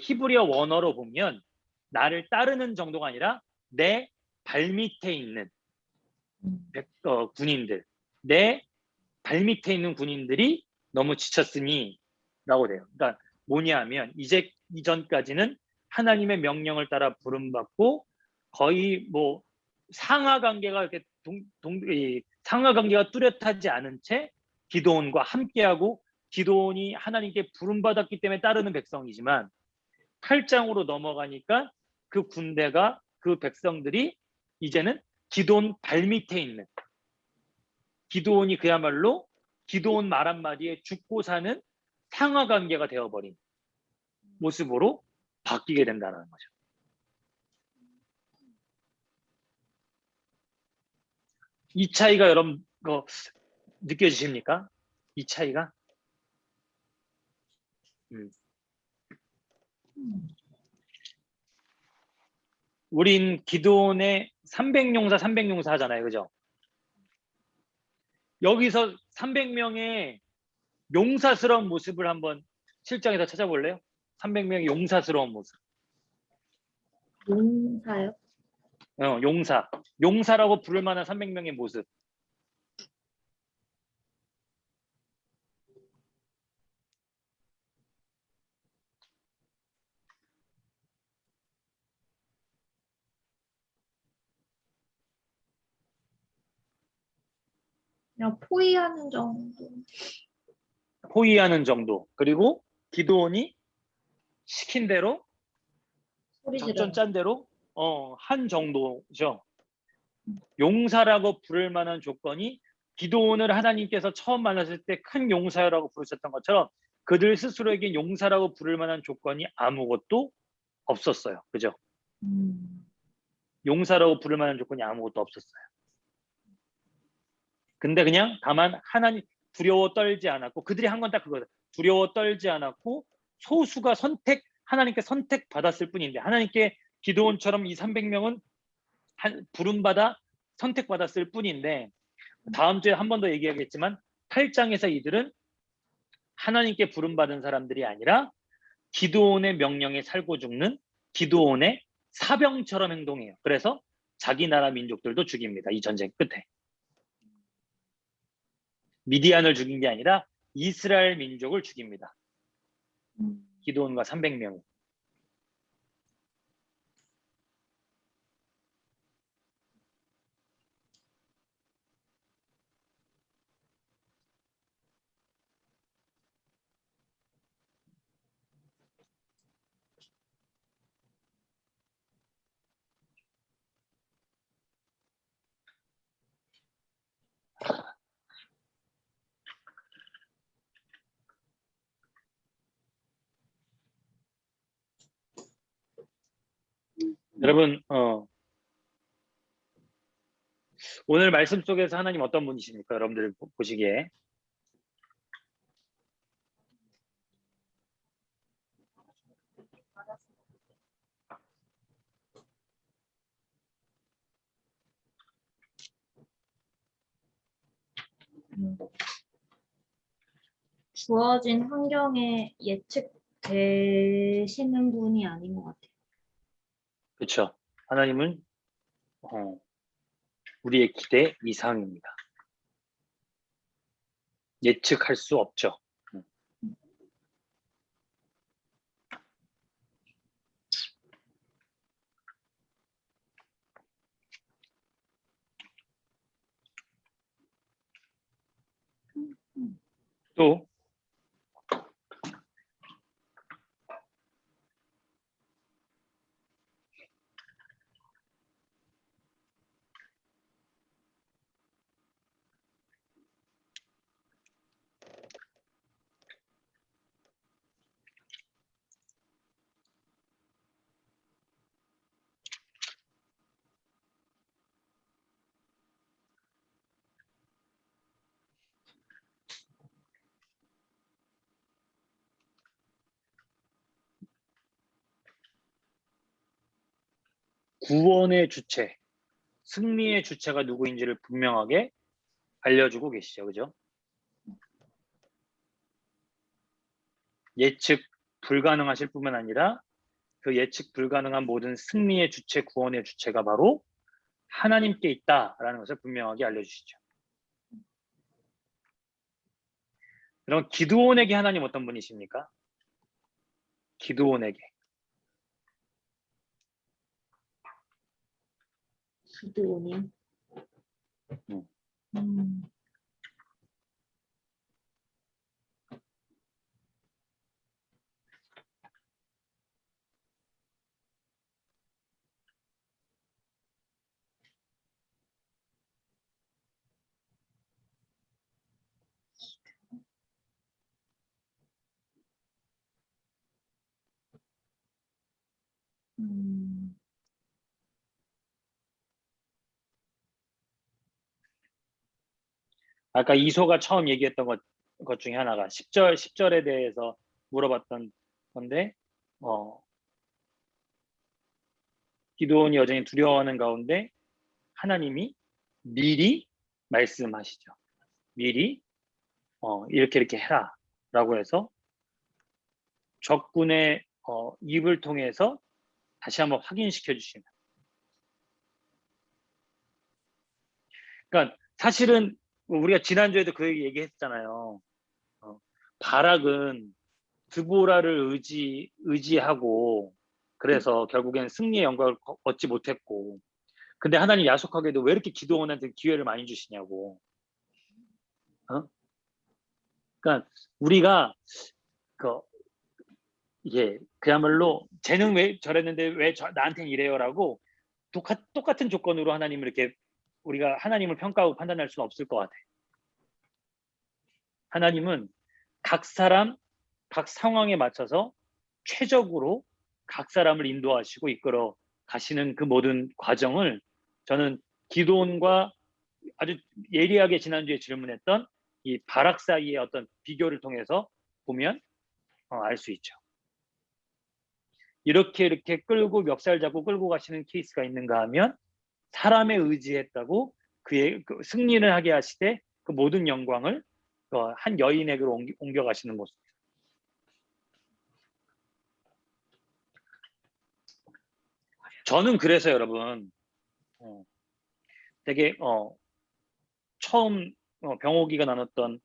히브리어 원어로 보면 나를 따르는 정도가 아니라 내 발밑에 있는 군인들, 내 발밑에 있는 군인들이 너무 지쳤으니 라고 돼요. 그러니까 뭐냐면 이제 이전까지는 하나님의 명령을 따라 부름받고 거의 뭐 상하 관계가 이렇게 상하 관계가 뚜렷하지 않은 채 기드온과 함께하고 기드온이 하나님께 부름받았기 때문에 따르는 백성이지만 8장으로 넘어가니까 그 군대가 그 백성들이 이제는 기드온 발밑에 있는 기드온이 그야말로 기드온 말 한마디에 죽고 사는 상하 관계가 되어버린 모습으로 바뀌게 된다는 거죠. 이 차이가 여러분 느껴지십니까? 이 차이가? 우린 기드온의 300용사 하잖아요. 그죠? 여기서 300명의 용사스러운 모습을 한번 7장에서 찾아볼래요? 300명의 용사스러운 모습. 용사요? 용사. 용사라고 부를 만한 300명의 모습. 그냥 포위하는 정도. 포위하는 정도. 그리고 기드온이 시킨 대로 소리 작전 지르는. 짠 대로 한 정도죠. 용사라고 부를 만한 조건이 기드온을 하나님께서 처음 만났을 때 큰 용사라고 부르셨던 것처럼 그들 스스로에게 용사라고 부를 만한 조건이 아무것도 없었어요. 그죠? 용사라고 부를 만한 조건이 아무것도 없었어요. 근데 그냥 다만 하나님 두려워 떨지 않았고 그들이 한 건 딱 그거예요. 두려워 떨지 않았고 소수가 하나님께 선택받았을 뿐인데 하나님께 기드온처럼 이 300명은 부름받아 선택받았을 뿐인데 다음 주에 한 번 더 얘기하겠지만 8장에서 이들은 하나님께 부름받은 사람들이 아니라 기드온의 명령에 살고 죽는 기드온의 사병처럼 행동해요. 그래서 자기 나라 민족들도 죽입니다. 이 전쟁 끝에. 미디안을 죽인 게 아니라 이스라엘 민족을 죽입니다. 기드온과 300명이. 여러분 오늘 말씀 속에서 하나님 어떤 분이십니까? 여러분들 보시기에. 주어진 환경에 예측되시는 분이 아닌 것 같아요. 그렇죠. 하나님은 우리의 기대 이상입니다. 예측할 수 없죠. 또 구원의 주체, 승리의 주체가 누구인지를 분명하게 알려주고 계시죠. 그죠? 예측 불가능하실 뿐만 아니라 그 예측 불가능한 모든 승리의 주체, 구원의 주체가 바로 하나님께 있다라는 것을 분명하게 알려주시죠. 그럼 기드온에게 하나님 어떤 분이십니까? 기드온에게. 기드온이요? 아까 이소가 처음 얘기했던 것 중에 하나가 10절에 대해서 물어봤던 건데 기드온이 여전히 두려워하는 가운데 하나님이 미리 말씀하시죠. 미리 이렇게 해라 라고 해서 적군의 입을 통해서 다시 한번 확인시켜 주시면. 그러니까 사실은 우리가 지난주에도 그 얘기했잖아요. 바락은 드보라를 의지하고 그래서 결국엔 승리의 영광을 얻지 못했고, 근데 하나님 야속하게도 왜 이렇게 기도원한테 기회를 많이 주시냐고. 그러니까 우리가 이게 그야말로 쟤는 왜 저랬는데 왜 나한테는 이래요라고 똑같은 조건으로 하나님을 이렇게 우리가 하나님을 평가하고 판단할 수는 없을 것 같아요. 하나님은 각 사람, 각 상황에 맞춰서 최적으로 각 사람을 인도하시고 이끌어 가시는 그 모든 과정을 저는 기도원과 아주 예리하게 지난주에 질문했던 이 바락 사이의 어떤 비교를 통해서 보면 알 수 있죠. 이렇게 끌고 멱살 잡고 끌고 가시는 케이스가 있는가 하면 사람에 의지했다고 그의 승리를 하게 하시되 그 모든 영광을 한 여인에게로 옮겨가시는 모습. 저는 그래서 여러분 되게 처음 병옥이가 나눴던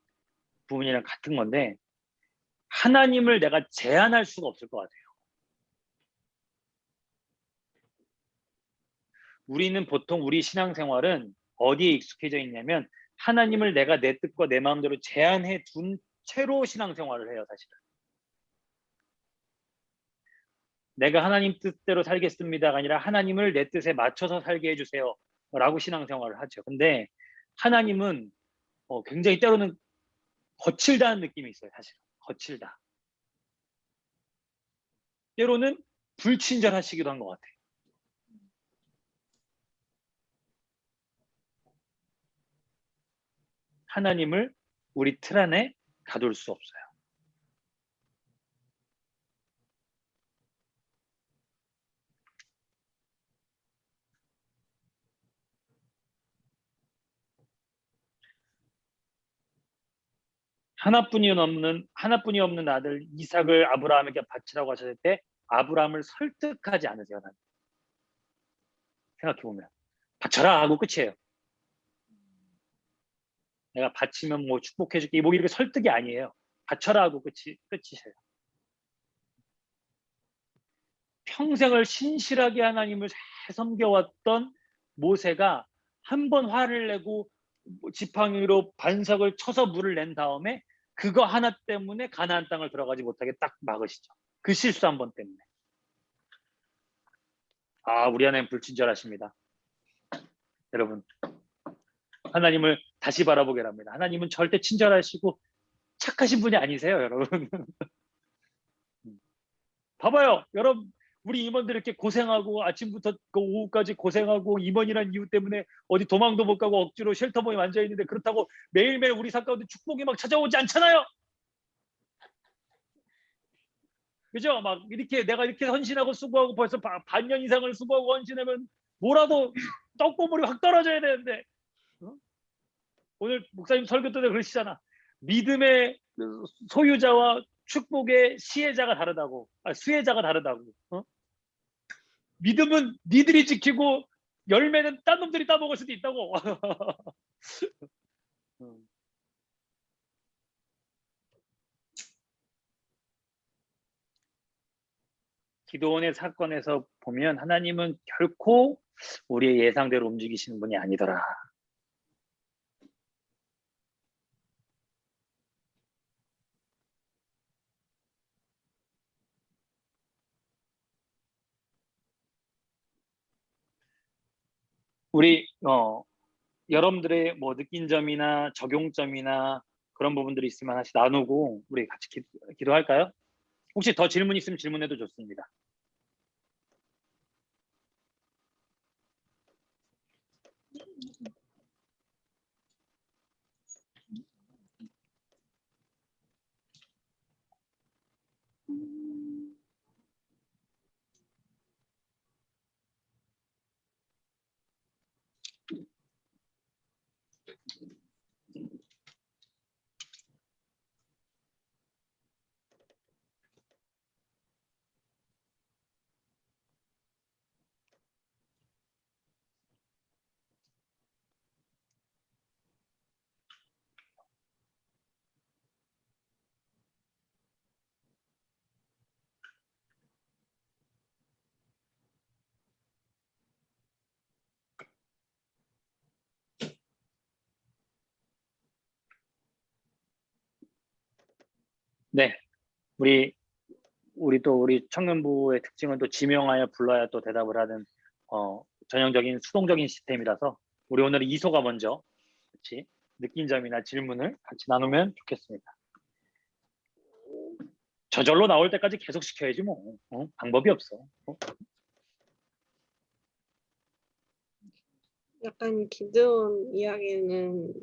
부분이랑 같은 건데 하나님을 내가 제한할 수가 없을 것 같아요. 우리는 보통 우리 신앙생활은 어디에 익숙해져 있냐면 하나님을 내가 내 뜻과 내 마음대로 제한해 둔 채로 신앙생활을 해요. 사실은 내가 하나님 뜻대로 살겠습니다가 아니라 하나님을 내 뜻에 맞춰서 살게 해주세요 라고 신앙생활을 하죠. 근데 하나님은 굉장히 때로는 거칠다는 느낌이 있어요. 사실은 거칠다. 때로는 불친절하시기도 한 것 같아요. 하나님을 우리 틀 안에 가둘 수 없어요. 하나뿐이 없는 아들 이삭을 아브라함에게 바치라고 하셨을 때 아브라함을 설득하지 않으세요. 하나님. 생각해 보면 바쳐라 하고 끝이에요. 내가 바치면 뭐 축복해줄게 뭐 이렇게 설득이 아니에요. 바쳐라 하고 끝이세요. 평생을 신실하게 하나님을 잘 섬겨왔던 모세가 한 번 화를 내고 지팡이로 반석을 쳐서 물을 낸 다음에 그거 하나 때문에 가나안 땅을 들어가지 못하게 딱 막으시죠. 그 실수 한 번 때문에. 우리 하나님 불친절하십니다. 여러분 하나님을 다시 바라보게 합니다. 하나님은 절대 친절하시고 착하신 분이 아니세요. 여러분 봐봐요. 여러분 우리 임원들 이렇게 고생하고 아침부터 오후까지 고생하고 임원이란 이유 때문에 어디 도망도 못 가고 억지로 쉘터봉에 앉아 있는데 그렇다고 매일매일 우리 사 가운데 축복이 막 찾아오지 않잖아요. 그죠? 막 이렇게 내가 이렇게 헌신하고 수고하고 벌써 반년 이상을 수고하고 헌신하면 뭐라도 떡고물이 확 떨어져야 되는데 오늘 목사님 설교 때도 그러시잖아. 믿음의 소유자와 축복의 시혜자가 다르다고. 수혜자가 다르다고. 믿음은 니들이 지키고 열매는 딴 놈들이 따먹을 수도 있다고. 기도원의 사건에서 보면 하나님은 결코 우리의 예상대로 움직이시는 분이 아니더라. 우리 여러분들의 뭐 느낀 점이나 적용점이나 그런 부분들이 있으면 하나씩 나누고 우리 같이 기도할까요? 혹시 더 질문 있으면 질문해도 좋습니다. 네, 우리 또 우리 청년부의 특징은 또 지명하여 불러야 또 대답을 하는 전형적인 수동적인 시스템이라서 우리 오늘 이소가 먼저 같이 느낀 점이나 질문을 같이 나누면 좋겠습니다. 저절로 나올 때까지 계속 시켜야지 뭐. 방법이 없어. 약간 기드온 이야기는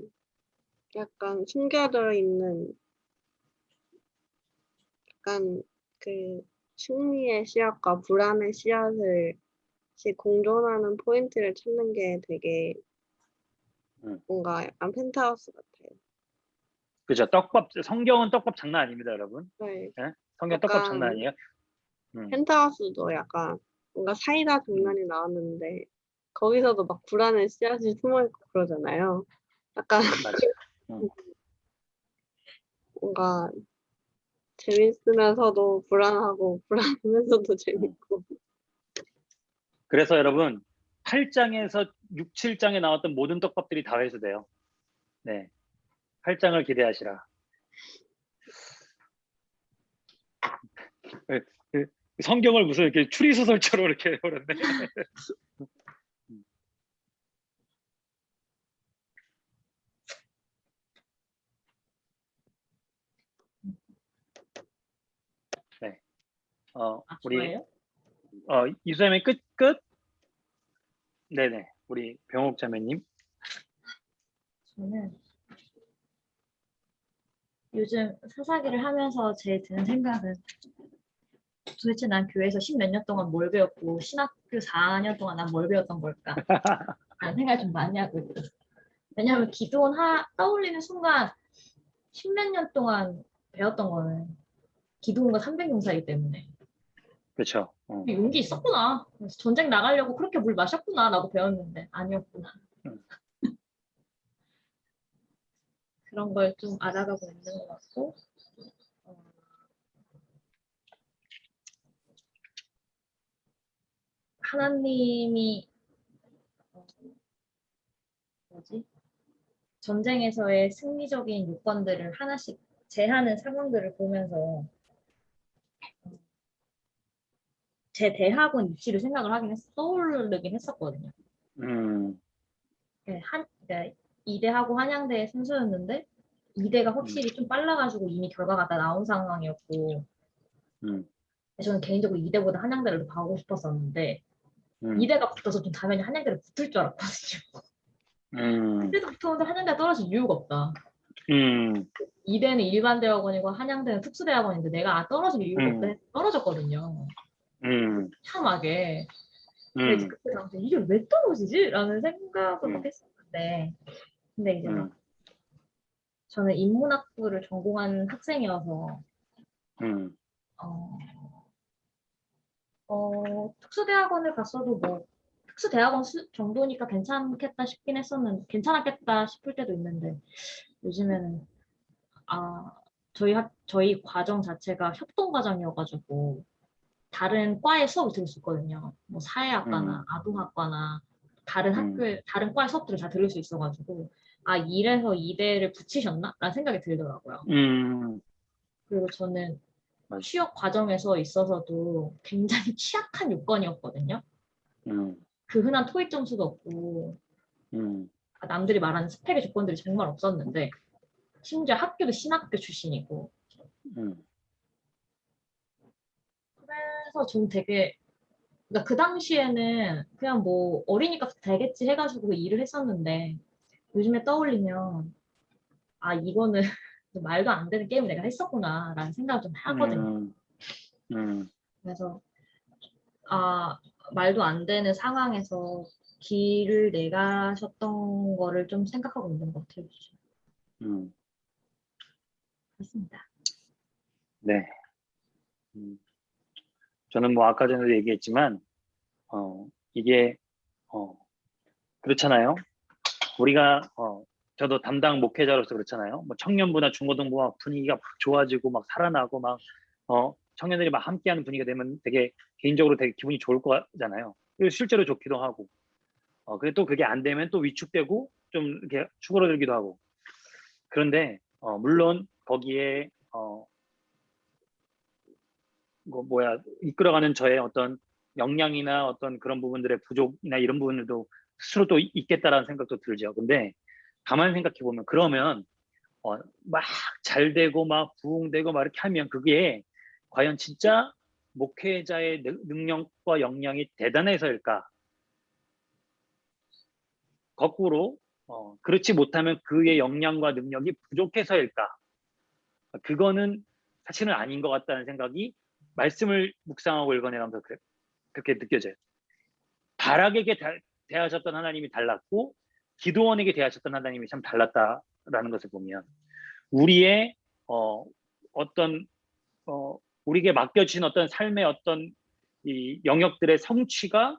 약간 숨겨져 있는 약간 그 승리의 씨앗과 불안의 씨앗을 공존하는 포인트를 찾는 게 되게 뭔가 약간 펜트하우스 같아요. 그죠? 성경은 떡밥 장난 아닙니다, 여러분. 네. 예? 성경 떡밥 장난 약간 아니에요. 펜트하우스도 약간 뭔가 사이다 장면이 나왔는데 거기서도 막 불안의 씨앗이 숨어있고 그러잖아요. 약간 맞아. 뭔가 재밌으면서도 불안하고 불안하면서도 재밌고. 그래서 여러분 8장에서 6, 7장에 나왔던 모든 떡밥들이 다 회수돼요. 네, 8장을 기대하시라. 성경을 무슨 이렇게 추리소설처럼 이렇게 해버렸네. 네, 우리 좋아요? 이수ям의 끝. 네네, 우리 병옥 자매님. 저는 요즘 사사기를 하면서 제일 드는 생각은 도대체 난 교회에서 10몇 년 동안 뭘 배웠고 신학교 4년 동안 난 뭘 배웠던 걸까? 라는 생각을 좀 많이 하고 있어요. 왜냐하면 기도원 떠올리는 순간 10몇 년 동안 배웠던 거는 기도원과 300용사이기 때문에 그렇죠. 용기 있었구나. 그래서 전쟁 나가려고 그렇게 물 마셨구나 라고 배웠는데 아니었구나. 그런 걸 좀 알아가고 있는 것 같고 하나님이 전쟁에서의 승리적인 요건들을 하나씩 제하는 상황들을 보면서 제 대학원 입시를 생각을 떠오르긴 했었거든요. 네, 그러니까 이대하고 한양대 순서였는데 이대가 확실히 좀 빨라가지고 이미 결과가 다 나온 상황이었고 저는 개인적으로 이대보다 한양대를 더 가고 싶었었는데 이대가 붙어서 좀 당연히 한양대를 붙을 줄 알았거든요. 이대도 붙었는데 한양대가 떨어질 이유가 없다. 이대는 일반 대학원이고 한양대는 특수 대학원인데 내가 떨어질 이유가 없다 해서 떨어졌거든요. 참하게. 근데 이제 그때 당시에 이게 왜 떨어지지? 라는 생각을 막 했었는데 근데 이제 막 저는 인문학부를 전공한 학생이어서 특수대학원을 갔어도 뭐 특수대학원 정도니까 괜찮겠다 싶긴 했었는데 괜찮았겠다 싶을 때도 있는데 요즘에는 저희 과정 자체가 협동 과정이어가지고 다른 과의 수업을 들을 수 있거든요. 뭐 사회학과나 아동학과나 다른 학교의 다른 과의 수업들을 다 들을 수 있어가지고 이래서 이대를 붙이셨나? 라는 생각이 들더라고요. 그리고 저는 취업 과정에서 있어서도 굉장히 취약한 요건이었거든요. 그 흔한 토익 점수도 없고 남들이 말하는 스펙의 조건들이 정말 없었는데 심지어 학교도 신학교 출신이고 그래서 좀 되게 그러니까 그 당시에는 그냥 뭐 어리니까 되겠지 해가지고 일을 했었는데 요즘에 떠올리면 이거는 말도 안 되는 게임을 내가 했었구나 라는 생각을 좀 하거든요. 그래서 말도 안 되는 상황에서 길을 내가셨던 거를 좀 생각하고 있는 것 같아요. 그렇습니다. 네. 저는 뭐 아까 전에도 얘기했지만 이게 그렇잖아요. 우리가 저도 담당 목회자로서 그렇잖아요. 뭐 청년부나 중고등부 막 분위기가 막 좋아지고 막 살아나고 막 청년들이 막 함께하는 분위기가 되면 되게 개인적으로 되게 기분이 좋을 거잖아요. 그리고 실제로 좋기도 하고. 근데 또 그게 안 되면 또 위축되고 좀 이렇게 추그러들기도 하고. 그런데 물론 거기에 이끌어가는 저의 어떤 역량이나 어떤 그런 부분들의 부족이나 이런 부분들도 스스로 또 있겠다라는 생각도 들죠. 근데 가만히 생각해 보면 그러면 막 잘 되고 막 부흥되고 막 이렇게 하면 그게 과연 진짜 목회자의 능력과 역량이 대단해서일까? 거꾸로 그렇지 못하면 그의 역량과 능력이 부족해서일까? 그거는 사실은 아닌 것 같다는 생각이 말씀을 묵상하고 읽어내면서 그렇게 느껴져요. 바락에게 대하셨던 하나님이 달랐고 기도원에게 대하셨던 하나님이 참 달랐다라는 것을 보면 우리의 어떤 우리에게 맡겨진 어떤 삶의 어떤 이 영역들의 성취가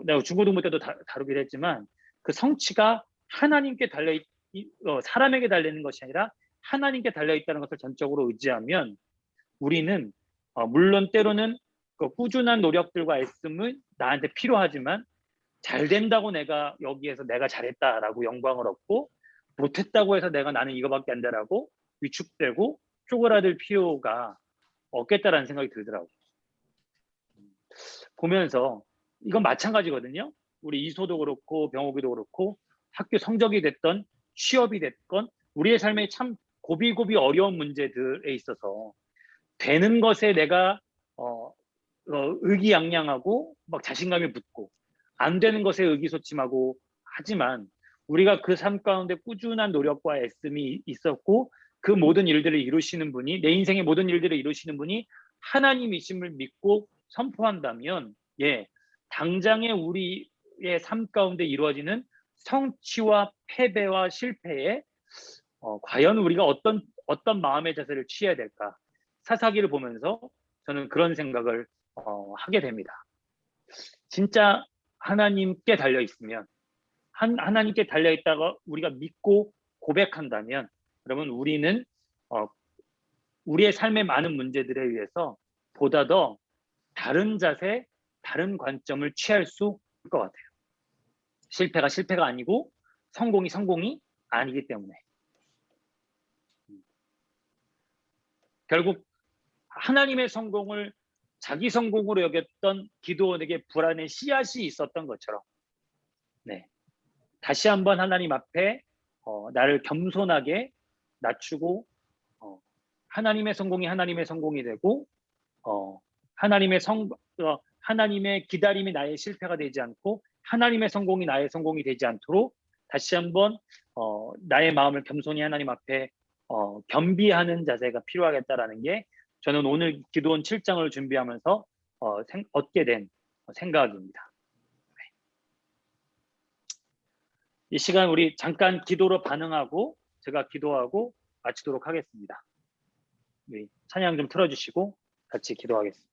내가 중고등부 때도 다루기로 했지만 그 성취가 하나님께 사람에게 달려있는 것이 아니라 하나님께 달려있다는 것을 전적으로 의지하면 우리는 물론 때로는 그 꾸준한 노력들과 애씀은 나한테 필요하지만 잘 된다고 내가 여기에서 내가 잘했다라고 영광을 얻고 못했다고 해서 나는 이거밖에 안 되라고 위축되고 쪼그라들 필요가 없겠다라는 생각이 들더라고요. 보면서 이건 마찬가지거든요. 우리 이소도 그렇고 병옥이도 그렇고 학교 성적이 됐던 취업이 됐건 우리의 삶에 참 고비고비 어려운 문제들에 있어서 되는 것에 내가 의기양양하고 막 자신감이 붙고 안 되는 것에 의기소침하고 하지만 우리가 그 삶 가운데 꾸준한 노력과 애씀이 있었고 그 모든 일들을 이루시는 분이 내 인생의 모든 일들을 이루시는 분이 하나님이심을 믿고 선포한다면 당장의 우리의 삶 가운데 이루어지는 성취와 패배와 실패에 과연 우리가 어떤 마음의 자세를 취해야 될까? 사사기를 보면서 저는 그런 생각을 하게 됩니다. 진짜 하나님께 달려 있으면 하나님께 달려 있다가 우리가 믿고 고백한다면 여러분 우리는 우리의 삶의 많은 문제들에 의해서 보다 더 다른 자세, 다른 관점을 취할 수 있을 것 같아요. 실패가 실패가 아니고 성공이 아니기 때문에 결국 하나님의 성공을 자기 성공으로 여겼던 기드온에게 불안의 씨앗이 있었던 것처럼 다시 한번 하나님 앞에 나를 겸손하게 낮추고 하나님의 성공이 되고 하나님의 기다림이 나의 실패가 되지 않고 하나님의 성공이 나의 성공이 되지 않도록 다시 한번 나의 마음을 겸손히 하나님 앞에 겸비하는 자세가 필요하겠다라는 게 저는 오늘 기도원 7장을 준비하면서 얻게 된 생각입니다. 이 시간 우리 잠깐 기도로 반응하고 제가 기도하고 마치도록 하겠습니다. 우리 찬양 좀 틀어주시고 같이 기도하겠습니다.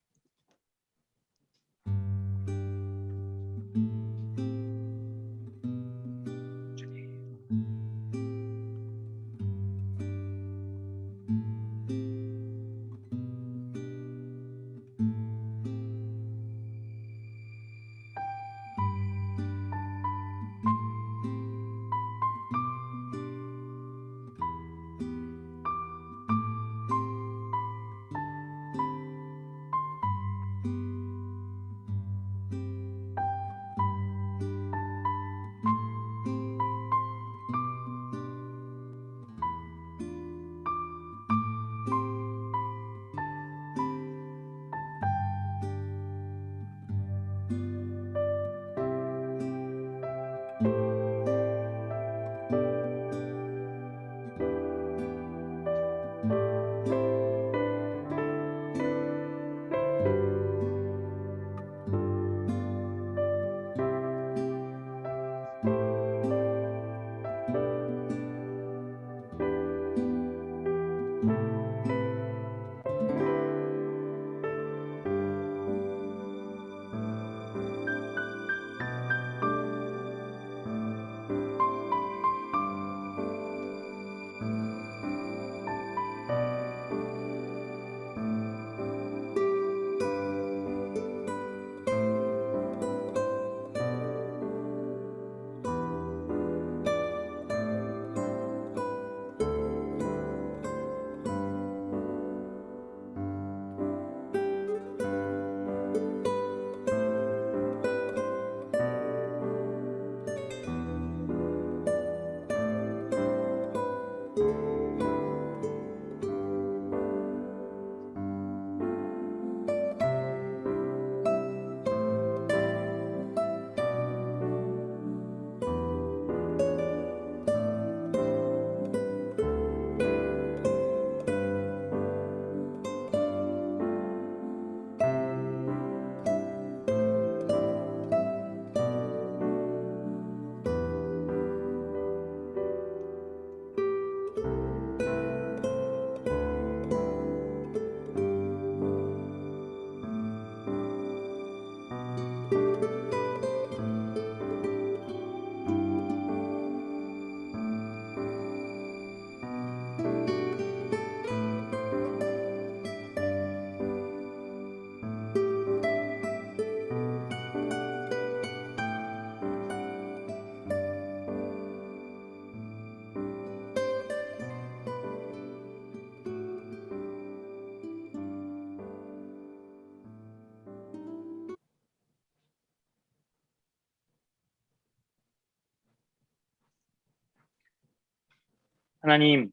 하나님,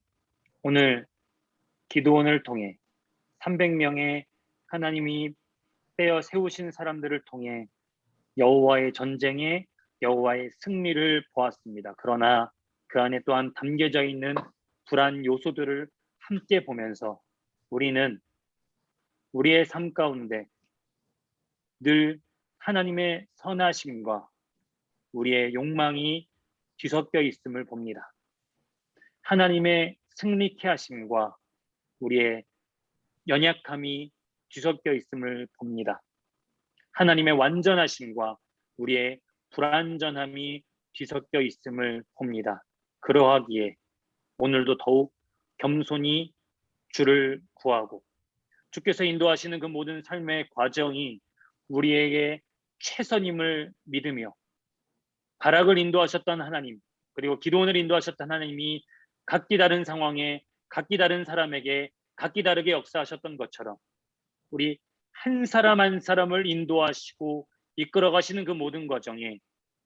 오늘 기도원을 통해 300명의 하나님이 빼어 세우신 사람들을 통해 여호와의 전쟁에 여호와의 승리를 보았습니다. 그러나 그 안에 또한 담겨져 있는 불안 요소들을 함께 보면서 우리는 우리의 삶 가운데 늘 하나님의 선하심과 우리의 욕망이 뒤섞여 있음을 봅니다. 하나님의 승리케 하심과 우리의 연약함이 뒤섞여 있음을 봅니다. 하나님의 완전하심과 우리의 불완전함이 뒤섞여 있음을 봅니다. 그러하기에 오늘도 더욱 겸손히 주를 구하고 주께서 인도하시는 그 모든 삶의 과정이 우리에게 최선임을 믿으며 바락을 인도하셨던 하나님, 그리고 기도원을 인도하셨던 하나님이 각기 다른 상황에 각기 다른 사람에게 각기 다르게 역사하셨던 것처럼 우리 한 사람 한 사람을 인도하시고 이끌어 가시는 그 모든 과정에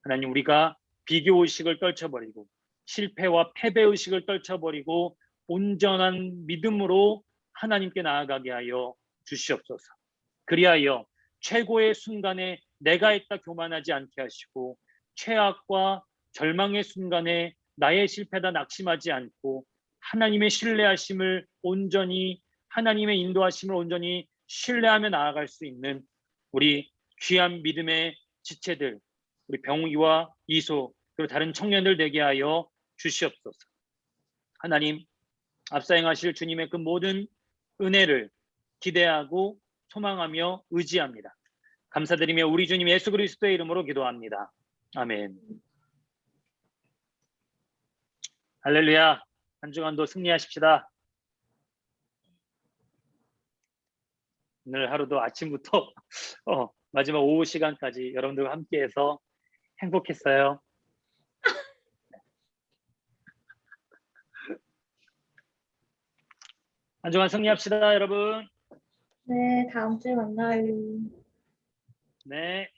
하나님, 우리가 비교의식을 떨쳐버리고 실패와 패배의식을 떨쳐버리고 온전한 믿음으로 하나님께 나아가게 하여 주시옵소서. 그리하여 최고의 순간에 내가 했다 교만하지 않게 하시고 최악과 절망의 순간에 나의 실패다 낙심하지 않고 하나님의 신뢰하심을 온전히, 하나님의 인도하심을 온전히 신뢰하며 나아갈 수 있는 우리 귀한 믿음의 지체들, 우리 병욱이와 이소 그리고 다른 청년들 되게 하여 주시옵소서. 하나님, 앞서 행하실 주님의 그 모든 은혜를 기대하고 소망하며 의지합니다. 감사드리며 우리 주님 예수 그리스도의 이름으로 기도합니다. 아멘. 할렐루야. 한 주간도 승리하십시다. 오늘 하루도 아침부터 마지막 오후 시간까지 여러분들과 함께해서 행복했어요. 한 주간 승리합시다, 여러분. 네, 다음 주에 만나요. 네.